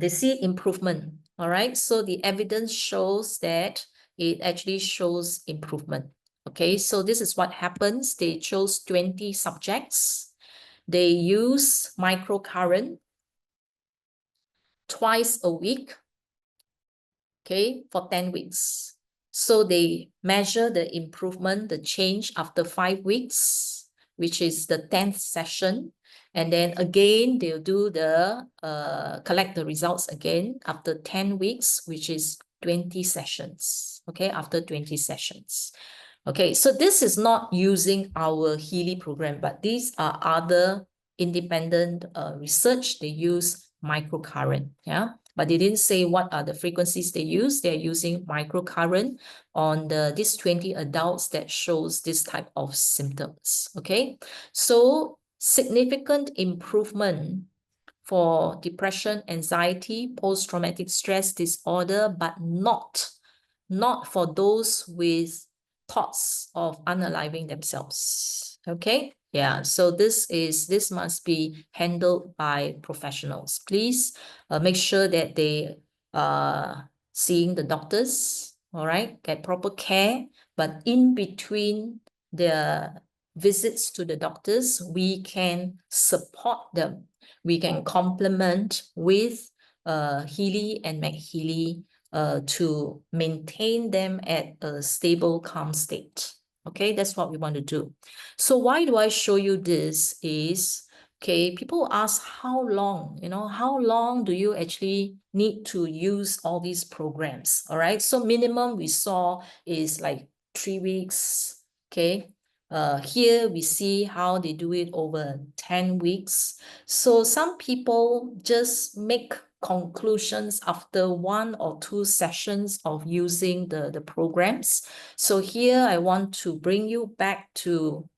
they see improvement. All right. So the evidence shows that it actually shows improvement. Okay. So this is what happens. They chose 20 subjects. They use microcurrent twice a week. Okay. For 10 weeks. So they measure the improvement, the change after 5 weeks, which is the 10th session. And then again, they'll do the collect the results again after 10 weeks, which is 20 sessions. Okay, after 20 sessions. Okay, so this is not using our Healy program, but these are other independent research. They use microcurrent, yeah. But they didn't say what are the frequencies they use. They're using microcurrent on these 20 adults that shows this type of symptoms, okay? So significant improvement for depression, anxiety, post-traumatic stress disorder, but not for those with thoughts of unaliving themselves. Okay. Yeah. So this must be handled by professionals. Please make sure that they are seeing the doctors. All right. Get proper care. But in between their visits to the doctors, we can support them. We can complement with Healy and McHealy to maintain them at a stable, calm state. Okay, that's what we want to do. So why do I show you this is, okay, people ask how long, how long do you actually need to use all these programs? All right, so minimum we saw is like 3 weeks, okay? Here we see how they do it over 10 weeks. So some people just make conclusions after 1 or 2 sessions of using the programs. So here I want to bring you back to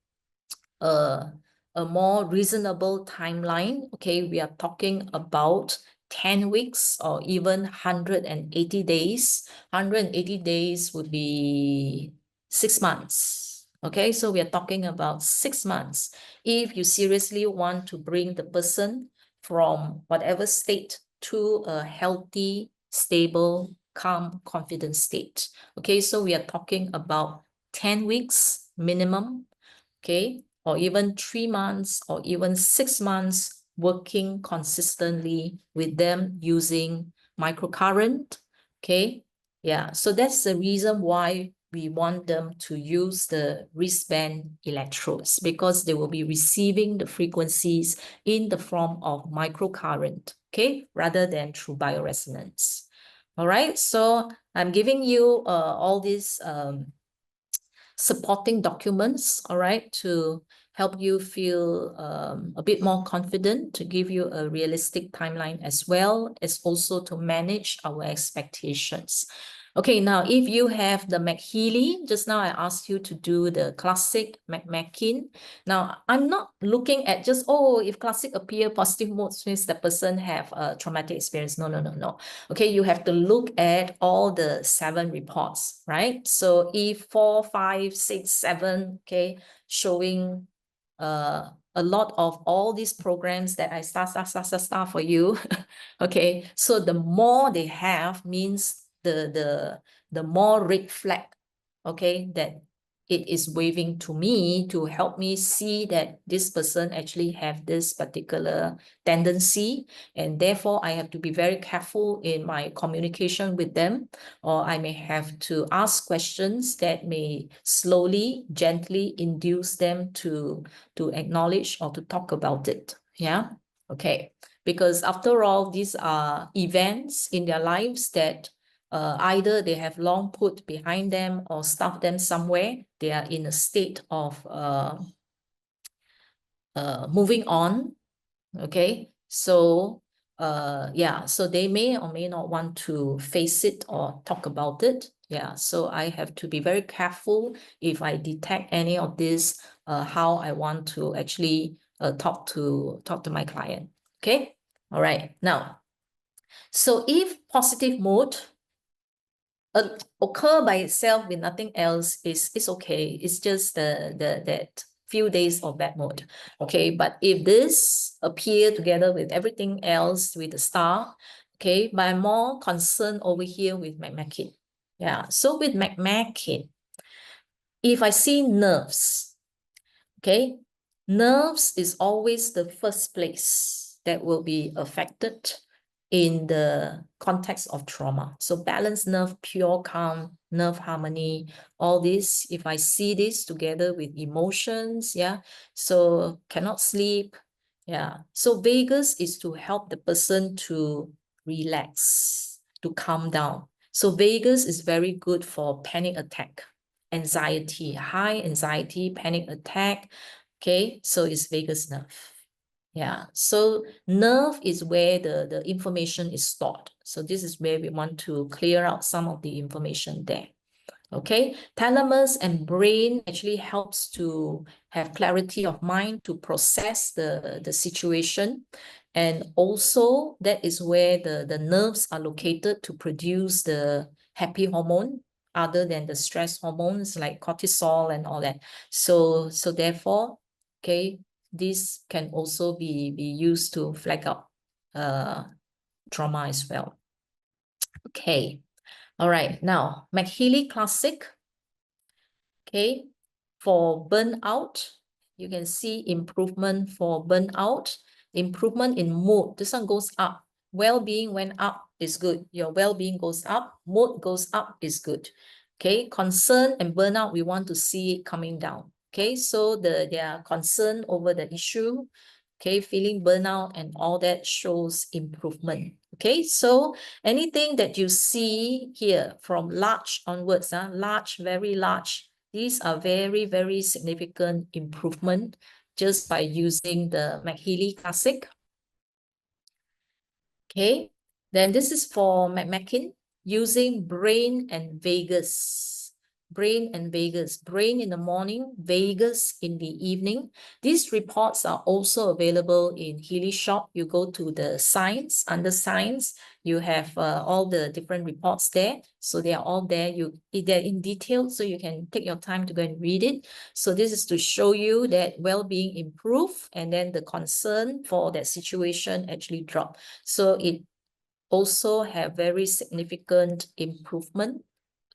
a more reasonable timeline. Okay, we are talking about 10 weeks or even 180 days. 180 days would be 6 months. Okay, so we are talking about 6 months. If you seriously want to bring the person from whatever state to a healthy, stable, calm, confident state. Okay, so we are talking about 10 weeks minimum, okay, or even 3 months or even 6 months working consistently with them using microcurrent, okay? Yeah, so that's the reason why we want them to use the wristband electrodes, because they will be receiving the frequencies in the form of microcurrent, okay, rather than through bioresonance. All right, so I'm giving you all these supporting documents, all right, to help you feel a bit more confident, to give you a realistic timeline, as well as also to manage our expectations. Okay, now if you have the Healy, just now I asked you to do the classic McMakin. Now I'm not looking at just, oh, if classic appear positive modes means the person have a traumatic experience. No, no, no, no. Okay, you have to look at all the 7 reports, right? So if 4, 5, 6, 7, okay, showing a lot of all these programs that I start for you. Okay, so the more they have means the more red flag, okay, that it is waving to me to help me see that this person actually have this particular tendency, and therefore I have to be very careful in my communication with them, or I may have to ask questions that may slowly, gently induce them to acknowledge or to talk about it. Yeah, okay. Because after all, these are events in their lives that either they have long put behind them or stuffed them somewhere. They are in a state of moving on. Okay, so yeah, so they may or may not want to face it or talk about it. Yeah, so I have to be very careful if I detect any of this, how I want to actually talk to my client. Okay, all right. Now, so if positive mood occur by itself with nothing else is okay. It's just that few days of bad mood. Okay, but if this appear together with everything else with the star, okay, but I'm more concerned over here with McMakin. Yeah, so with McMakin, if I see nerves, okay, nerves is always the first place that will be affected in the context of trauma. So balanced nerve, pure calm, nerve harmony, all this, if I see this together with emotions, yeah, so cannot sleep, yeah. So vagus is to help the person to relax, to calm down. So vagus is very good for panic attack, anxiety, high anxiety, panic attack. Okay, so it's vagus nerve. Yeah, so nerve is where the information is stored. So this is where we want to clear out some of the information there. Okay, thalamus and brain actually helps to have clarity of mind to process the situation. And also that is where the nerves are located to produce the happy hormone other than the stress hormones like cortisol and all that. So therefore, okay, this can also be used to flag up trauma as well. Okay, all right, now McHealy Classic. Okay, for burnout, you can see improvement for burnout, improvement in mood. This one goes up. Well-being went up is good. Your well-being goes up, mood goes up is good. Okay, concern and burnout, we want to see it coming down. Okay, so they are concerned over the issue. Okay, feeling burnout and all that shows improvement. Okay, so anything that you see here from large onwards, large, very large, these are very, very significant improvement just by using the McHealy Classic. Okay, then this is for McMakin using brain and vagus. Brain and vagus. Brain in the morning, vagus in the evening. These reports are also available in Healy Shop. You go to the science, under science, you have all the different reports there. So they are all there. They're in detail, so you can take your time to go and read it. So this is to show you that well-being improve, and then the concern for that situation actually drop. So it also have very significant improvement,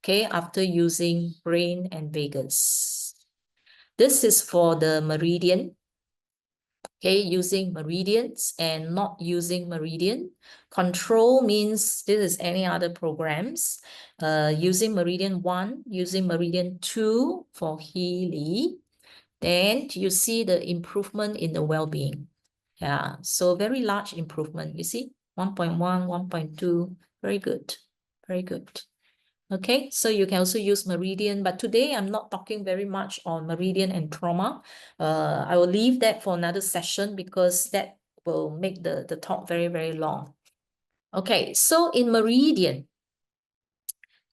okay, after using brain and vagus. This is for the meridian. Okay, using meridians and not using meridian. Control means this is any other programs. Using meridian 1, using meridian 2 for Healy. Then you see the improvement in the well-being. Yeah, so very large improvement. You see, 1.1, 1.2, very good, very good. Okay, so you can also use meridian, but today I'm not talking very much on meridian and trauma. I will leave that for another session because that will make the talk very, very long. Okay, so in meridian,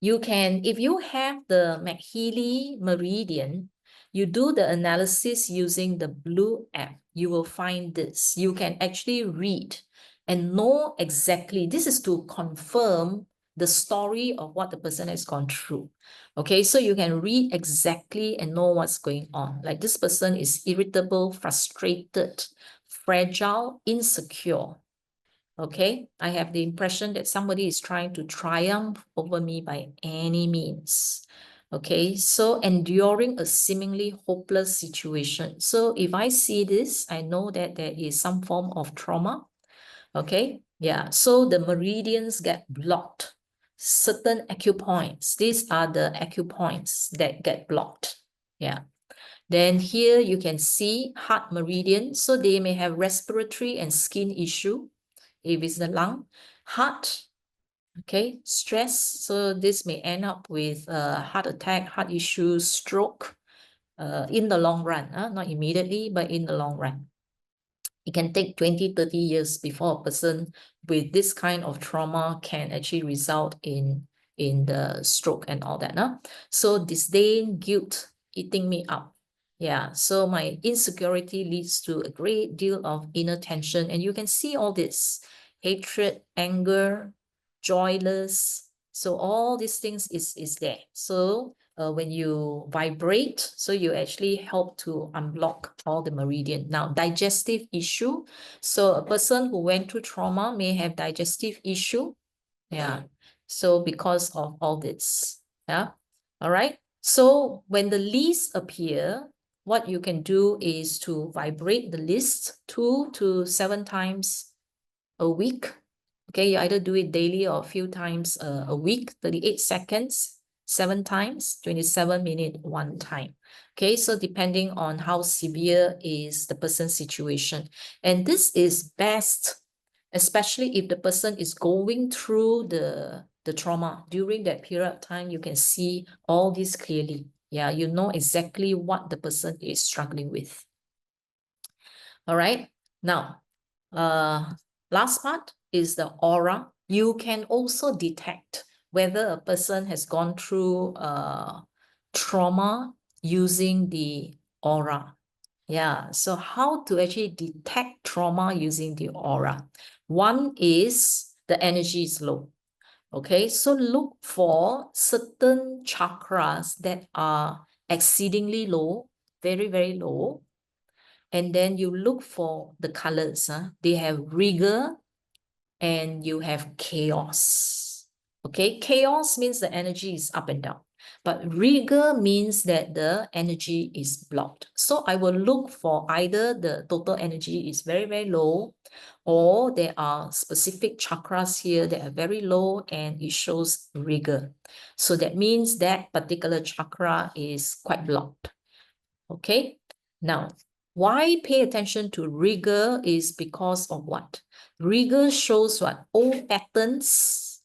You can, if you have the Healy meridian, you do the analysis using the blue app, you will find this. You can actually read and know exactly, this is to confirm the story of what the person has gone through. Okay, so you can read exactly and know what's going on. Like this person is irritable, frustrated, fragile, insecure. Okay, I have the impression that somebody is trying to triumph over me by any means. Okay, so enduring a seemingly hopeless situation. So if I see this, I know that there is some form of trauma. Okay, yeah, so the meridians get blocked. Certain acupoints, these are the acupoints that get blocked. Yeah. Then here you can see heart meridian. So they may have respiratory and skin issue. If it's the lung, heart, okay, stress. So this may end up with heart attack, heart issues, stroke in the long run, not immediately, but in the long run. It can take 20, 30 years before a person with this kind of trauma can actually result in the stroke and all that. So disdain, guilt, eating me up. Yeah, so my insecurity leads to a great deal of inner tension. And you can see all this hatred, anger, joyless. So all these things is there. So when you vibrate, so you actually help to unblock all the meridian. Now, digestive issue. So a person who went through trauma may have digestive issue. Yeah. So because of all this. Yeah. All right. So when the lists appear, what you can do is to vibrate the list 2 to 7 times a week. Okay, you either do it daily or a few times a week, 38 seconds, 7 times, 27 minutes, 1 time. Okay, so depending on how severe is the person's situation. And this is best, especially if the person is going through the trauma. During that period of time, you can see all this clearly. Yeah, you know exactly what the person is struggling with. All right, now, last part is the aura. You can also detect whether a person has gone through trauma using the aura. Yeah, so how to actually detect trauma using the aura? One is the energy is low. Okay, so look for certain chakras that are exceedingly low, very, very low. And then you look for the colors. They have rigor and you have chaos. Okay, chaos means the energy is up and down. But rigor means that the energy is blocked. So I will look for either the total energy is very, very low, or there are specific chakras here that are very low and it shows rigor. So that means that particular chakra is quite blocked. Okay, now why pay attention to rigor is because of what? Rigor shows what? Old patterns,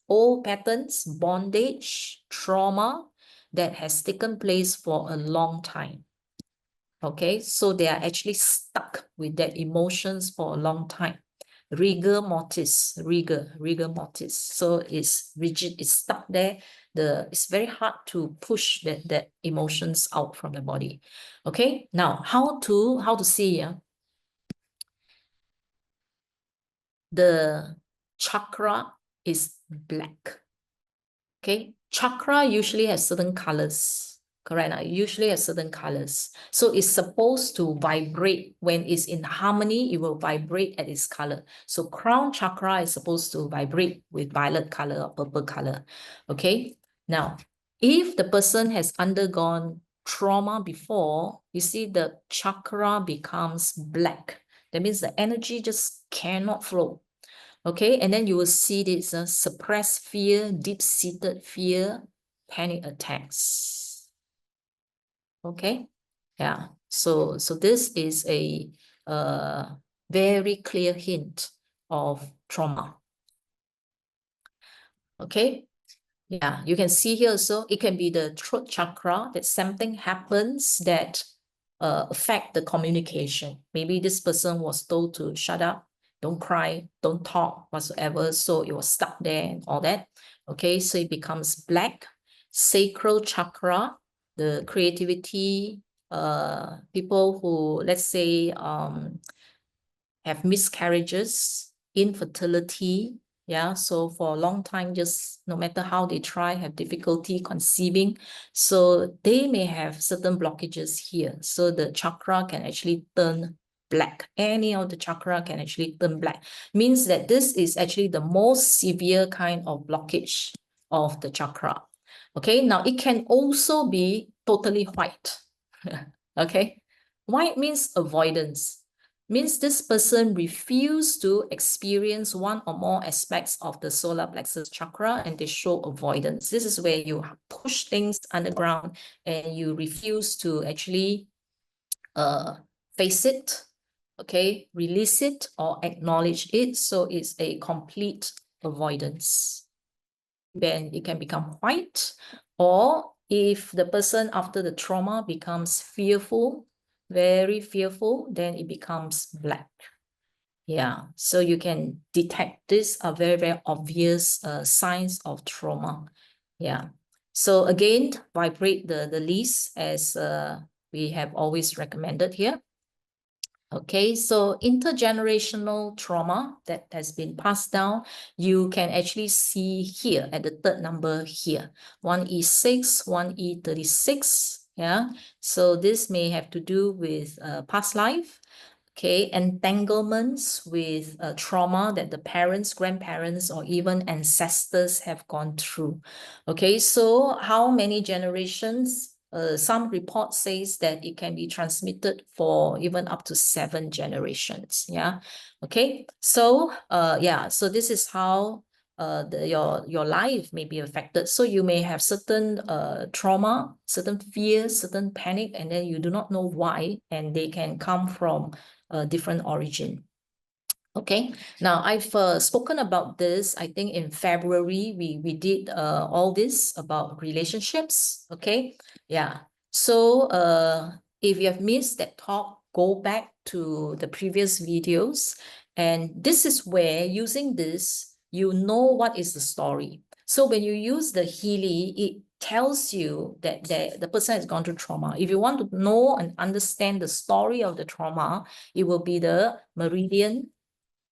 bondage, trauma that has taken place for a long time. Okay, so they are actually stuck with that emotions for a long time. Rigor mortis, rigor mortis. So it's rigid, it's stuck there. It's very hard to push that emotions out from the body. Okay, now how to see the chakra is black. Okay, chakra usually has certain colors, correct? Usually has certain colors. So it's supposed to vibrate. When it's in harmony, it will vibrate at its color. So crown chakra is supposed to vibrate with violet color or purple color. Okay, now if the person has undergone trauma before, you see the chakra becomes black. That means the energy just cannot flow. Okay, and then you will see this suppressed fear, deep-seated fear, panic attacks. Okay, yeah. So this is a very clear hint of trauma. Okay, yeah, you can see here also, it can be the throat chakra that something happens that affect the communication. Maybe this person was told to shut up, don't cry, don't talk, whatsoever. So it was stuck there and all that. Okay, so it becomes black. sacral chakra, the creativity, people who, let's say, have miscarriages, infertility. Yeah, so for a long time, just no matter how they try, have difficulty conceiving. So they may have certain blockages here. So the chakra can actually turn black. Any of the chakra can actually turn black. Means that this is actually the most severe kind of blockage of the chakra. Okay, now it can also be totally white. Okay, white means avoidance. Means this person refused to experience one or more aspects of the solar plexus chakra and they show avoidance. This is where you push things underground and you refuse to actually face it, okay, release it or acknowledge it. So it's a complete avoidance. Then it can become white, or if the person after the trauma becomes fearful, very fearful, then it becomes black. Yeah, so you can detect these are very, very obvious signs of trauma. Yeah, so again, vibrate the least as we have always recommended here. Okay, so intergenerational trauma that has been passed down, you can actually see here at the third number here, 1E6, 1E36. Yeah, so this may have to do with past life. Okay, entanglements with trauma that the parents, grandparents, or even ancestors have gone through. Okay, so how many generations? Some report says that it can be transmitted for even up to 7 generations. Yeah. Okay. So yeah. So this is how your life may be affected. So you may have certain trauma, certain fear, certain panic, and then you do not know why, and they can come from a different origin. Okay, now I've spoken about this, I think in February, we did all this about relationships. Okay, yeah. So if you have missed that talk, go back to the previous videos. And this is where using this, you know what is the story. So when you use the Healy, it tells you that the person has gone through trauma. If you want to know and understand the story of the trauma, it will be the meridian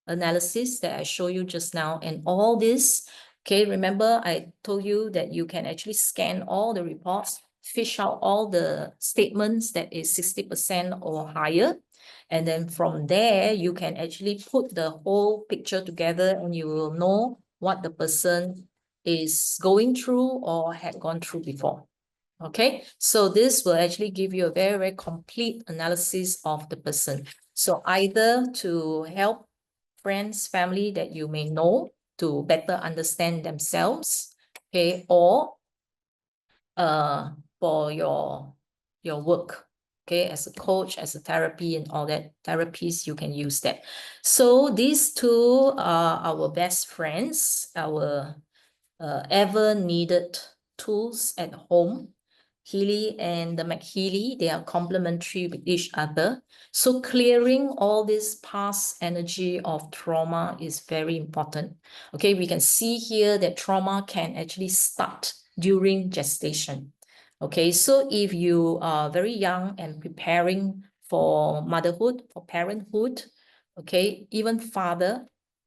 analysis that I showed you just now. And all this, okay, remember I told you that you can actually scan all the reports, fish out all the statements that is 60% or higher. And then from there, you can actually put the whole picture together and you will know what the person is going through or had gone through before. Okay, so this will actually give you a very, very complete analysis of the person. So either to help friends, family that you may know to better understand themselves, okay, or for your work, okay, as a coach, as a therapy and all that therapies, you can use that. So these two are our best friends, our ever needed tools at home. Healy and the McHealy, they are complementary with each other. So clearing all this past energy of trauma is very important. Okay, we can see here that trauma can actually start during gestation. Okay, so if you are very young and preparing for motherhood, for parenthood, okay, even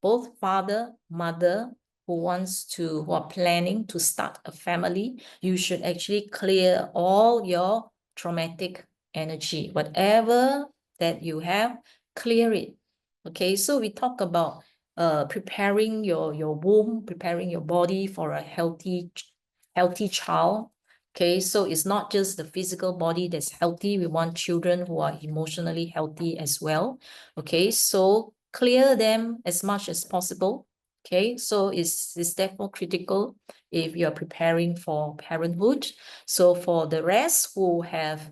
both father, mother, who are planning to start a family, you should actually clear all your traumatic energy. Whatever that you have, clear it. Okay, so we talk about preparing your womb, preparing your body for a healthy child. Okay, so it's not just the physical body that's healthy. We want children who are emotionally healthy as well. Okay, so clear them as much as possible. Okay, so it's therefore critical if you're preparing for parenthood. So for the rest who have,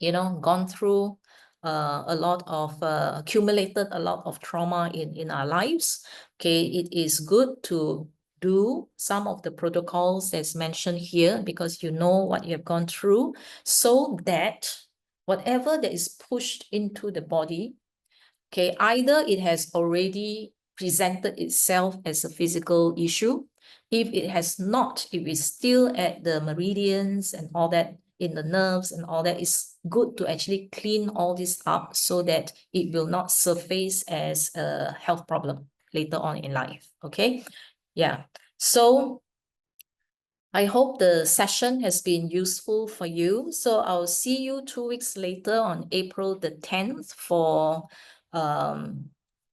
gone through a lot of, accumulated a lot of trauma in our lives, okay, it is good to do some of the protocols that's mentioned here because you know what you have gone through so that whatever that is pushed into the body, okay, either it has already presented itself as a physical issue If it has not, if it's still at the meridians and all that, in the nerves and all that, it's good to actually clean all this up so that it will not surface as a health problem later on in life. Okay. Yeah. So I hope the session has been useful for you. So I'll see you 2 weeks later on April the 10th for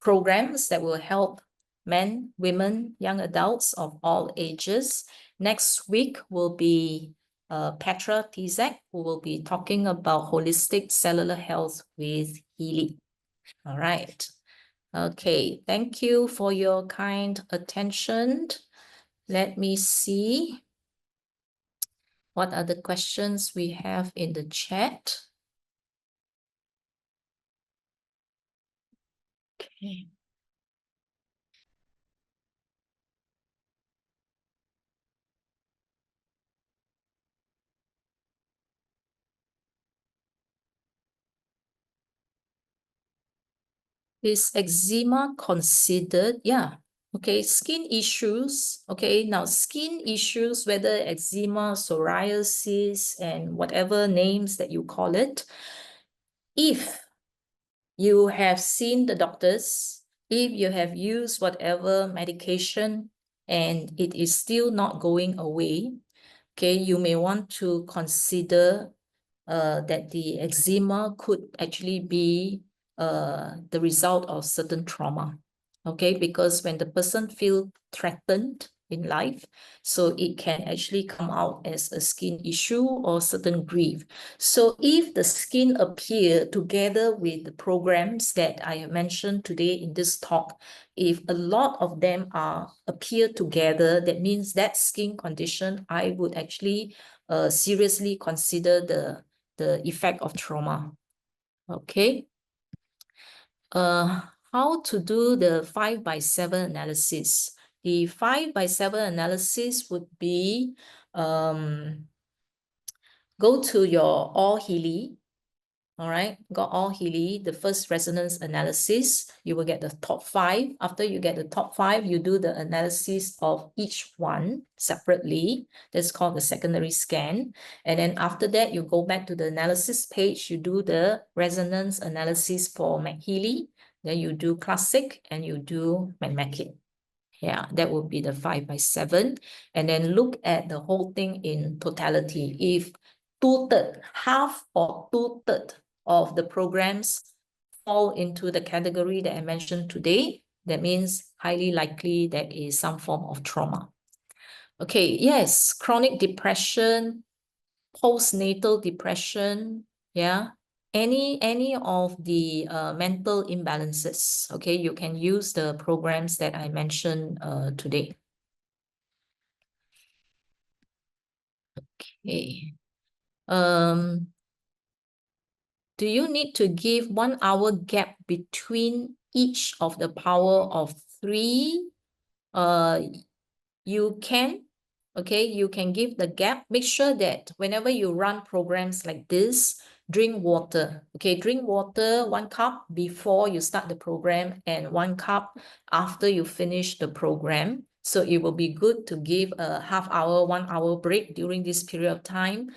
programs that will help men, women, young adults of all ages. Next week will be Petra Tizek, who will be talking about holistic cellular health with Healy. All right. Okay. Thank you for your kind attention. Let me see. What are the questions we have in the chat? Okay. Is eczema considered? Yeah. Okay, skin issues. Okay, now skin issues, whether eczema, psoriasis, and whatever names that you call it, if you have seen the doctors, if you have used whatever medication and it is still not going away, okay, you may want to consider that the eczema could actually be the result of certain trauma, okay? Because when the person feels threatened in life, so it can actually come out as a skin issue or certain grief. So if the skin appear together with the programs that I have mentioned today in this talk, if a lot of them appear together, that means that skin condition, I would actually seriously consider the effect of trauma. Okay. How to do the 5x7 analysis? The 5x7 analysis would be go to your all Healy. All right, got all Healy, the first resonance analysis, you will get the top 5. After you get the top 5, you do the analysis of each one separately. That's called the secondary scan. And then after that, you go back to the analysis page, you do the resonance analysis for McHealy, then you do classic and you do McMacket. Yeah, that would be the 5x7. And then look at the whole thing in totality. If 2/3, half or 2/3 of the programs fall into the category that I mentioned today, that means highly likely there is some form of trauma. Okay, yes, chronic depression, postnatal depression, yeah, any of the mental imbalances, okay, you can use the programs that I mentioned today. Okay. Do you need to give 1 hour gap between each of the power of 3? You can, okay, you can give the gap. Make sure that whenever you run programs like this, drink water. Okay, drink water 1 cup before you start the program and 1 cup after you finish the program. So it will be good to give a half hour, 1 hour break during this period of time.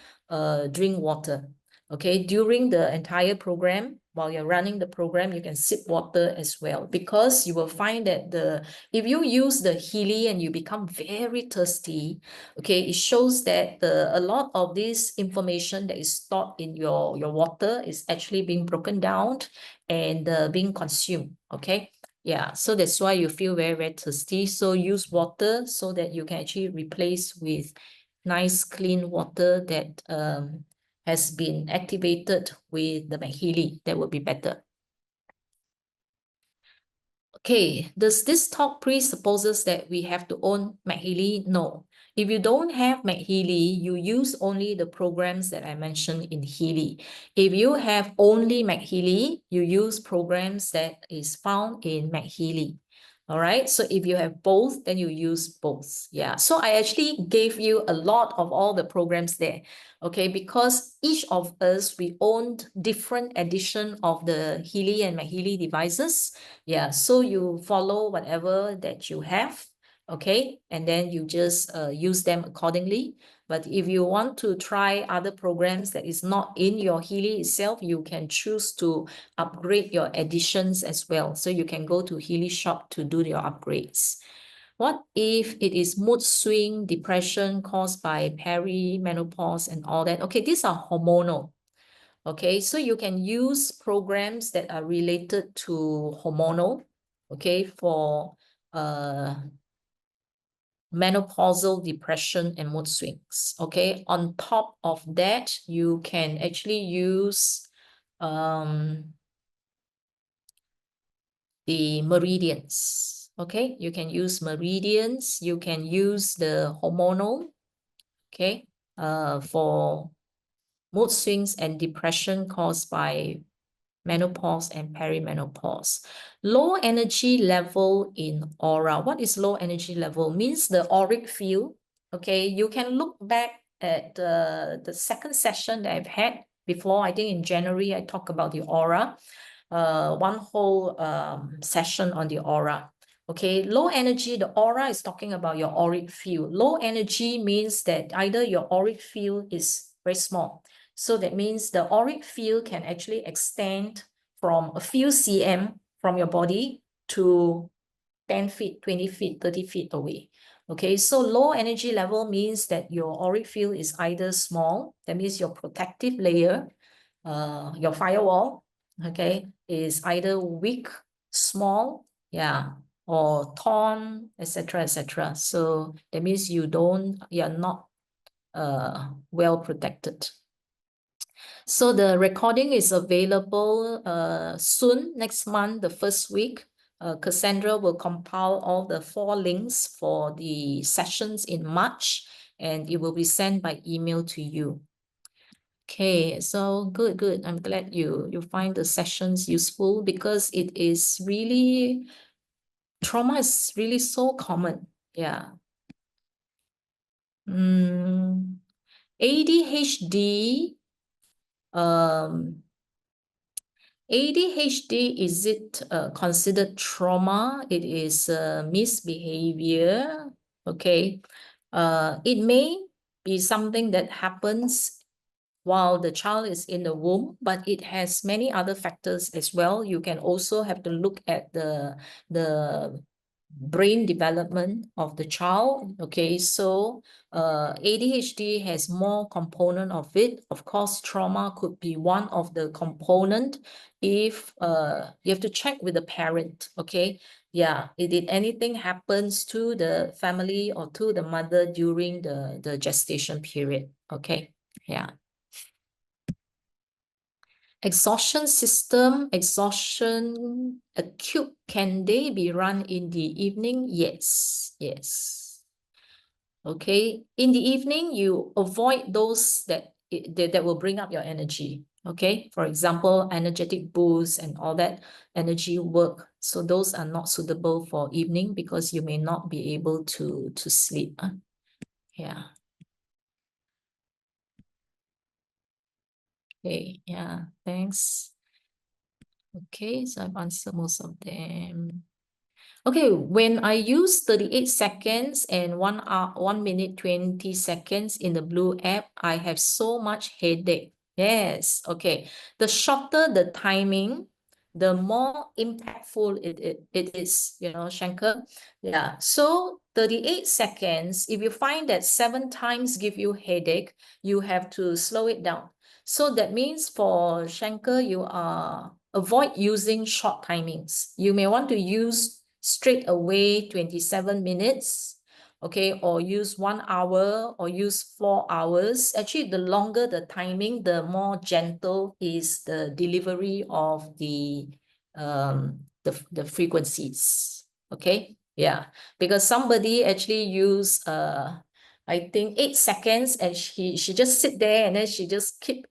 Drink water. Okay, during the entire program, while you're running the program, you can sip water as well, because you will find that if you use the Healy and you become very thirsty, okay, it shows that a lot of this information that is stored in your water is actually being broken down and being consumed, okay? Yeah, so that's why you feel very, very thirsty. So use water so that you can actually replace with nice, clean water that has been activated with the McHealy. That would be better. Okay, does this talk presupposes that we have to own McHealy? No. If you don't have McHealy, you use only the programs that I mentioned in Healy. If you have only McHealy, you use programs that is found in McHealy. All right, so if you have both, then you use both. Yeah, so I actually gave you a lot of all the programs there. Okay, because each of us, we owned different edition of the Healy and McHealy devices. Yeah, so you follow whatever that you have okay? And then you just use them accordingly. But if you want to try other programs that is not in your Healy itself, you can choose to upgrade your editions as well. So you can go to Healy shop to do your upgrades. What if it is mood swing, depression caused by perimenopause and all that? Okay, these are hormonal. Okay, so you can use programs that are related to hormonal, okay, for menopausal depression and mood swings. Okay, on top of that, you can actually use the meridians. Okay, you can use meridians, you can use the hormonal, okay, for mood swings and depression caused by menopause and perimenopause. Low energy level in aura. What is low energy level? Means the auric field. Okay, you can look back at the second session that I've had before. I think in January, I talked about the aura. One whole session on the aura. Okay, low energy, the aura is talking about your auric field. Low energy means that either your auric field is very small. So that means the auric field can actually extend from a few cm from your body to 10 feet, 20 feet, 30 feet away. Okay, so low energy level means that your auric field is either small, that means your protective layer, your firewall, okay, is either weak, small, yeah, or torn, etc., etc. So that means you're not well protected. So the recording is available soon, next month, the first week. Cassandra will compile all the 4 links for the sessions in March, and it will be sent by email to you. Okay, so good. I'm glad you find the sessions useful, because it is really, trauma is really so common. Yeah. ADHD, ADHD, is it considered trauma? It is misbehavior. Okay. It may be something that happens while the child is in the womb, but it has many other factors as well. You can also have to look at the brain development of the child. Okay, so ADHD has more component of it. Of course, trauma could be one of the component. If you have to check with the parent, okay? Yeah, did anything happens to the family or to the mother during the gestation period? Okay, yeah. Exhaustion system, exhaustion acute, can they be run in the evening? Yes. Okay, in the evening, you avoid those that will bring up your energy. Okay, for example, energetic boost and all that energy work. So those are not suitable for evening, because you may not be able to sleep. Yeah. Okay, yeah, thanks. Okay, so I've answered most of them. Okay, when I use 38 seconds and 1 minute 20 seconds in the Blue app, I have so much headache. Yes, okay. The shorter the timing, the more impactful it is, Shankar. Yeah, so 38 seconds, if you find that 7 times give you headache, you have to slow it down. So that means for Shankar, you avoid using short timings. You may want to use straight away 27 minutes, okay, or use 1 hour or use 4 hours. Actually, the longer the timing, the more gentle is the delivery of the frequencies. Okay, yeah, because somebody actually use I think 8 seconds, and she just sit there and then she just keep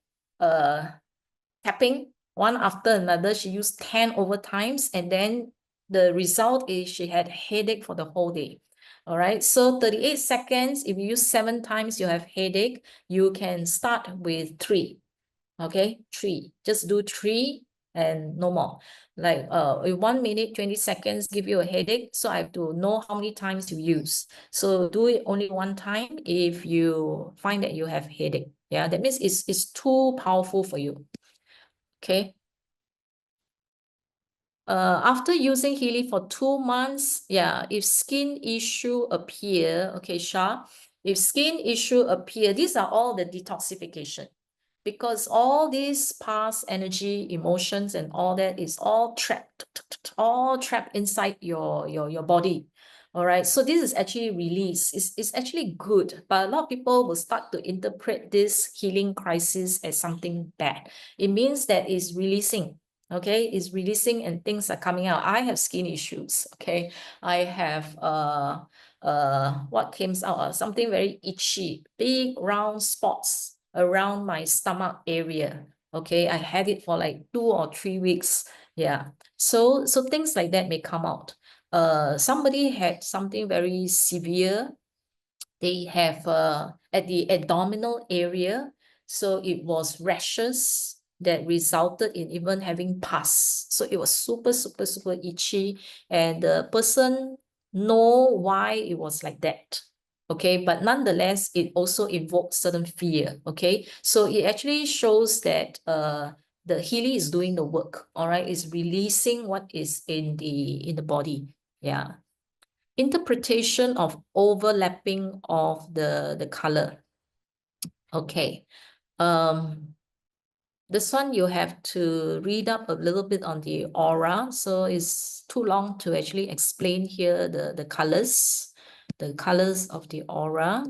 tapping one after another. She used 10 overtimes, and then the result is she had headache for the whole day. All right, so 38 seconds, if you use 7 times, you have headache, you can start with 3. Okay, 3. Just do 3, and no more. Like in 1 minute, 20 seconds give you a headache. So I have to know how many times you use. So do it only one time if you find that you have headache. Yeah, that means it's too powerful for you. Okay. After using Healy for 2 months, yeah, if skin issue appear, okay, Shah, if skin issue appear, these are all the detoxification. Because all these past energy, emotions, and all that is all trapped inside your body. All right. So this is actually release. It's actually good, but a lot of people will start to interpret this healing crisis as something bad. It means that it's releasing. Okay, it's releasing and things are coming out. I have skin issues. Okay, I have what came out? Something very itchy, big round spots around my stomach area. Okay, I had it for like 2 or 3 weeks. Yeah. So things like that may come out. Somebody had something very severe. They have at the abdominal area. So it was rashes that resulted in even having pus. So it was super, super, super itchy. And the person know why it was like that. Okay, but nonetheless, it also evokes certain fear. Okay, so it actually shows that the Healy is doing the work. All right, it's releasing what is in the body. Yeah. Interpretation of overlapping of the color. Okay. This one you have to read up a little bit on the aura. So it's too long to actually explain here the colors of the aura.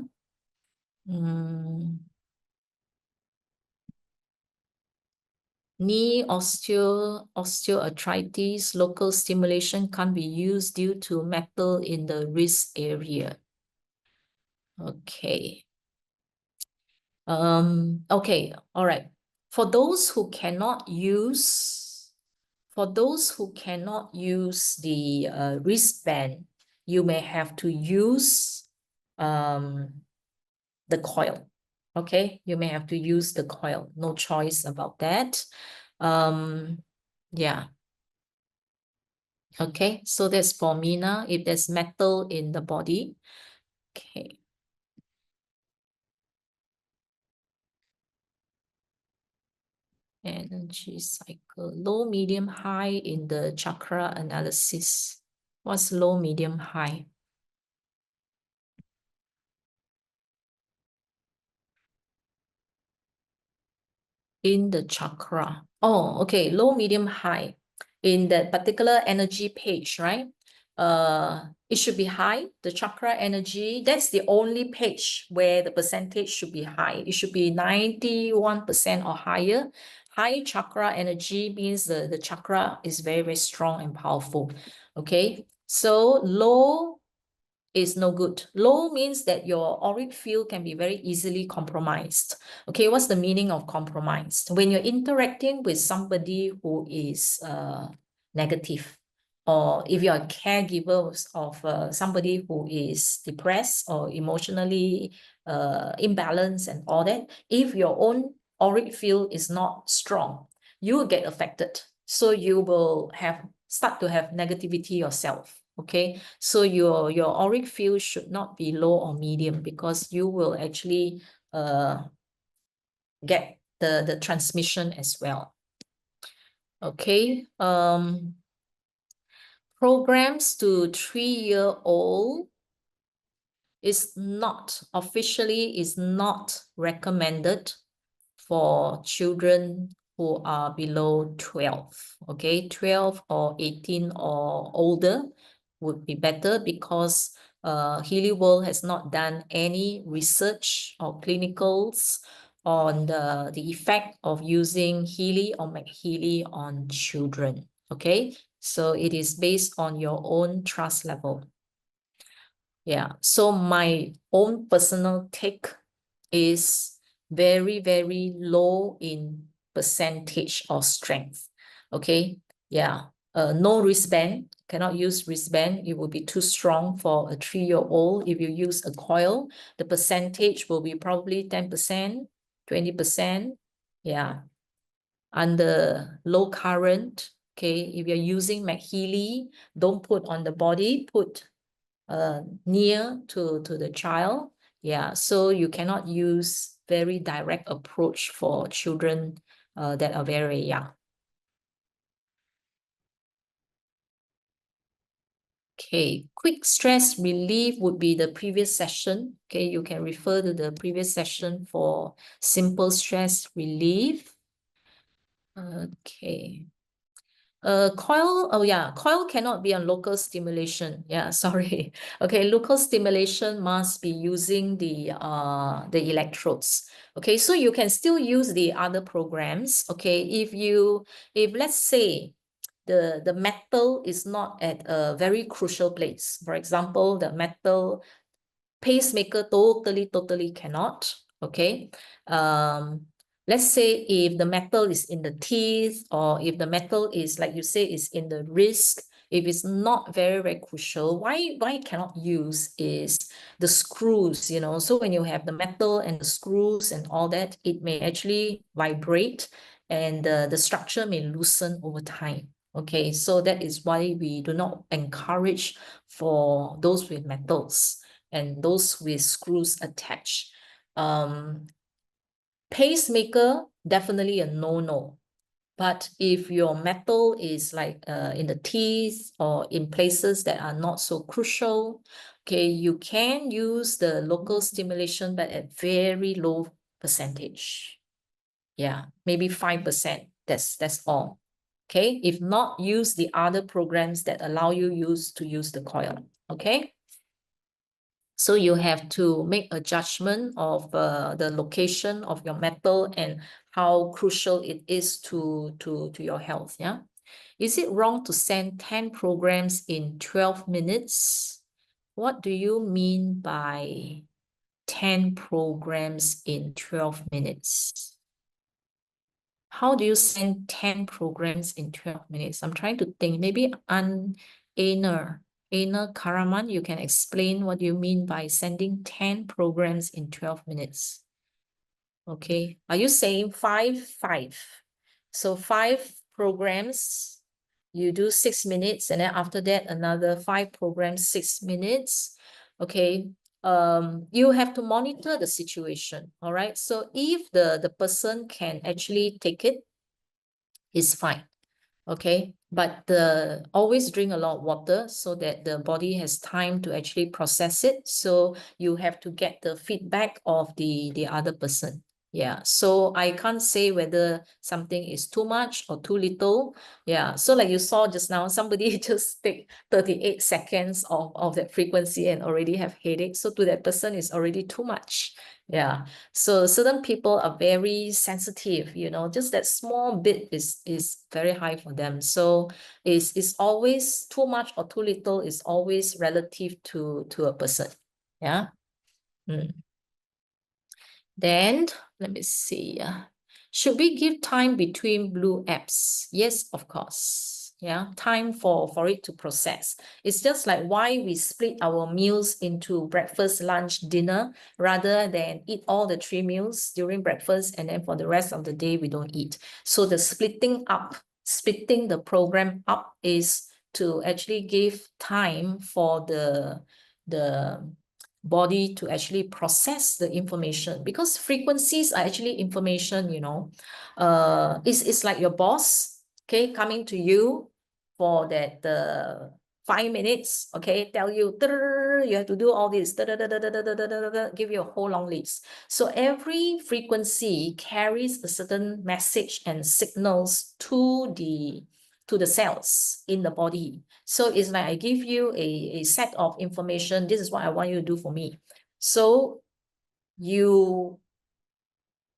Knee osteoarthritis, local stimulation can't be used due to metal in the wrist area. Okay. Okay, all right. For those who cannot use the wristband, you may have to use the coil. Okay, you may have to use the coil. No choice about that. Yeah. Okay, so that's for Mina. If there's metal in the body. Okay. Energy cycle, low, medium, high in the chakra analysis. What's low, medium, high? In the chakra. Oh, okay, low, medium, high. In that particular energy page, right? It should be high, the chakra energy. That's the only page where the percentage should be high. It should be 91% or higher. High chakra energy means the chakra is very, very strong and powerful. Okay, so low is no good. Low means that your auric field can be very easily compromised. Okay, what's the meaning of compromised? When you're interacting with somebody who is negative, or if you're a caregiver of somebody who is depressed or emotionally imbalanced and all that, if your own auric field is not strong, you will get affected. So you will start to have negativity yourself. Okay, so your auric field should not be low or medium, because you will actually get the transmission as well. Okay, programs to 3-year-old is not recommended for children who are below 12. Okay, 12 or 18 or older would be better, because Healy World has not done any research or clinicals on the effect of using Healy or McHealy on children. Okay, so it is based on your own trust level. Yeah, so my own personal take is very, very low in percentage of strength. Okay, yeah. No wristband, cannot use wristband. It will be too strong for a 3-year-old. If you use a coil, the percentage will be probably 10%, 20%. Yeah. under low current. Okay, if you're using Healy, don't put on the body, put near to the child. Yeah, so you cannot use very direct approach for children that are very young. Okay, quick stress relief would be the previous session. Okay, you can refer to the previous session for simple stress relief. Okay. Coil, oh yeah, coil cannot be on local stimulation. Yeah, sorry. Okay, local stimulation must be using the electrodes. Okay, so you can still use the other programs. Okay, if let's say the metal is not at a very crucial place. For example, the metal pacemaker totally cannot. Okay. Let's say if the metal is in the teeth, or if the metal is, like you say, is in the wrist, if it's not very crucial, why cannot use is the screws, you know. So when you have the metal and the screws and all that, it may actually vibrate, and the structure may loosen over time. Okay, so that is why we do not encourage for those with metals and those with screws attached. Pacemaker, definitely a no-no. But if your metal is like in the teeth or in places that are not so crucial, okay, you can use the local stimulation, but at very low percentage. Yeah, maybe 5%. That's all. Okay, if not, use the other programs that allow you to use the coil. Okay. So you have to make a judgment of the location of your metal and how crucial it is to your health. Yeah. Is it wrong to send 10 programs in 12 minutes? What do you mean by 10 programs in 12 minutes? How do you send 10 programs in 12 minutes? I'm trying to think. Maybe Aner Karaman, you can explain what you mean by sending 10 programs in 12 minutes. Okay. Are you saying five? So 5 programs, you do 6 minutes, and then after that, another 5 programs, 6 minutes. Okay. You have to monitor the situation. All right. So if the person can actually take it, it's fine. Okay, but always drink a lot of water so that the body has time to actually process it. So you have to get the feedback of the other person. Yeah, so I can't say whether something is too much or too little. Yeah, so like you saw just now, somebody just take 38 seconds of that frequency and already have headache. So to that person, it's already too much. Yeah, so certain people are very sensitive, you know, just that small bit is very high for them. So it's always too much or too little is always relative to a person. Yeah. Then let me see. Should we give time between blue apps? Yes, of course. Yeah, time for it to process. It's just like why we split our meals into breakfast, lunch, dinner, rather than eat all the 3 meals during breakfast, and then for the rest of the day we don't eat. So the splitting the program up is to actually give time for the body to actually process the information, because frequencies are actually information, you know. It's like your boss, okay, coming to you for that 5 minutes, okay, tell you you have to do all this, give you a whole long list. So every frequency carries a certain message and signals to the cells in the body. So it's like I give you a set of information. This is what I want you to do for me. So you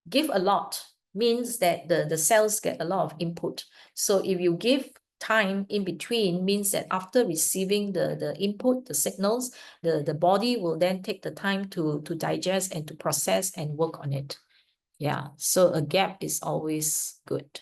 give a lot, means that the cells get a lot of input. So if you give time in between, means that after receiving the input, the signals, the body will then take the time to digest and to process and work on it. Yeah, so a gap is always good.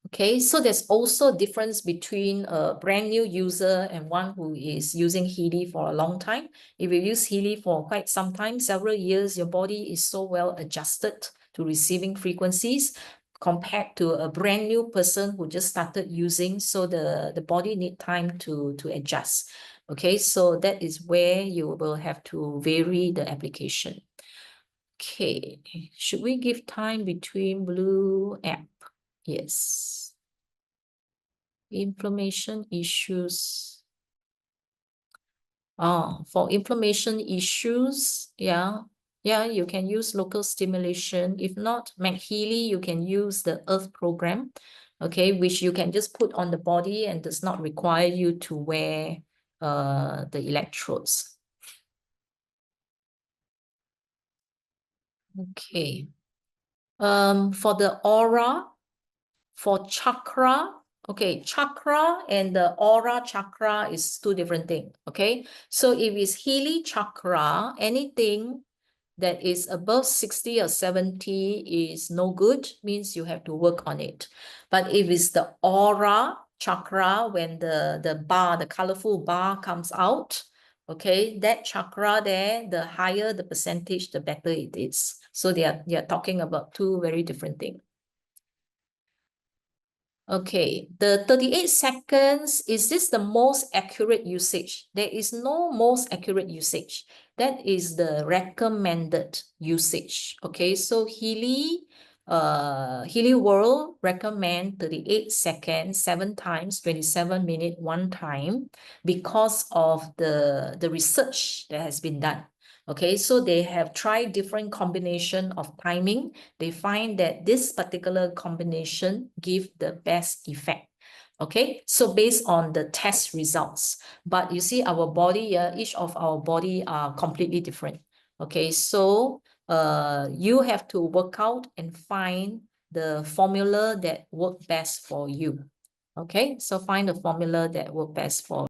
Okay, so there's also a difference between a brand new user and one who is using Healy for a long time. If you use Healy for quite some time, several years, your body is so well adjusted to receiving frequencies. compared to a brand new person who just started using, so the body need time to adjust. Okay, so that is where you will have to vary the application. Okay, should we give time between blue app? Yes. Inflammation issues. For inflammation issues, yeah, you can use local stimulation. If not, Healy, you can use the Earth program, okay, which you can just put on the body and does not require you to wear the electrodes. Okay. For the aura, for chakra, okay, chakra and the aura chakra is two different things, okay? So if it's Healy chakra, anything that is above 60 or 70 is no good, means you have to work on it. But if it's the aura chakra, when the bar, the colorful bar comes out, okay, that chakra there, the higher the percentage, the better it is. So they are talking about two very different things. Okay, the 38 seconds, is this the most accurate usage? There is no most accurate usage. That is the recommended usage. Okay, so Healy World recommend 38 seconds, 7 times, 27 minutes, 1 time, because of the research that has been done. Okay, so they have tried different combination of timing. They find that this particular combination give the best effect. Okay, so based on the test results, but you see our body, each of our body are completely different. Okay, so you have to work out and find the formula that work best for you. Okay, so find the formula that work best for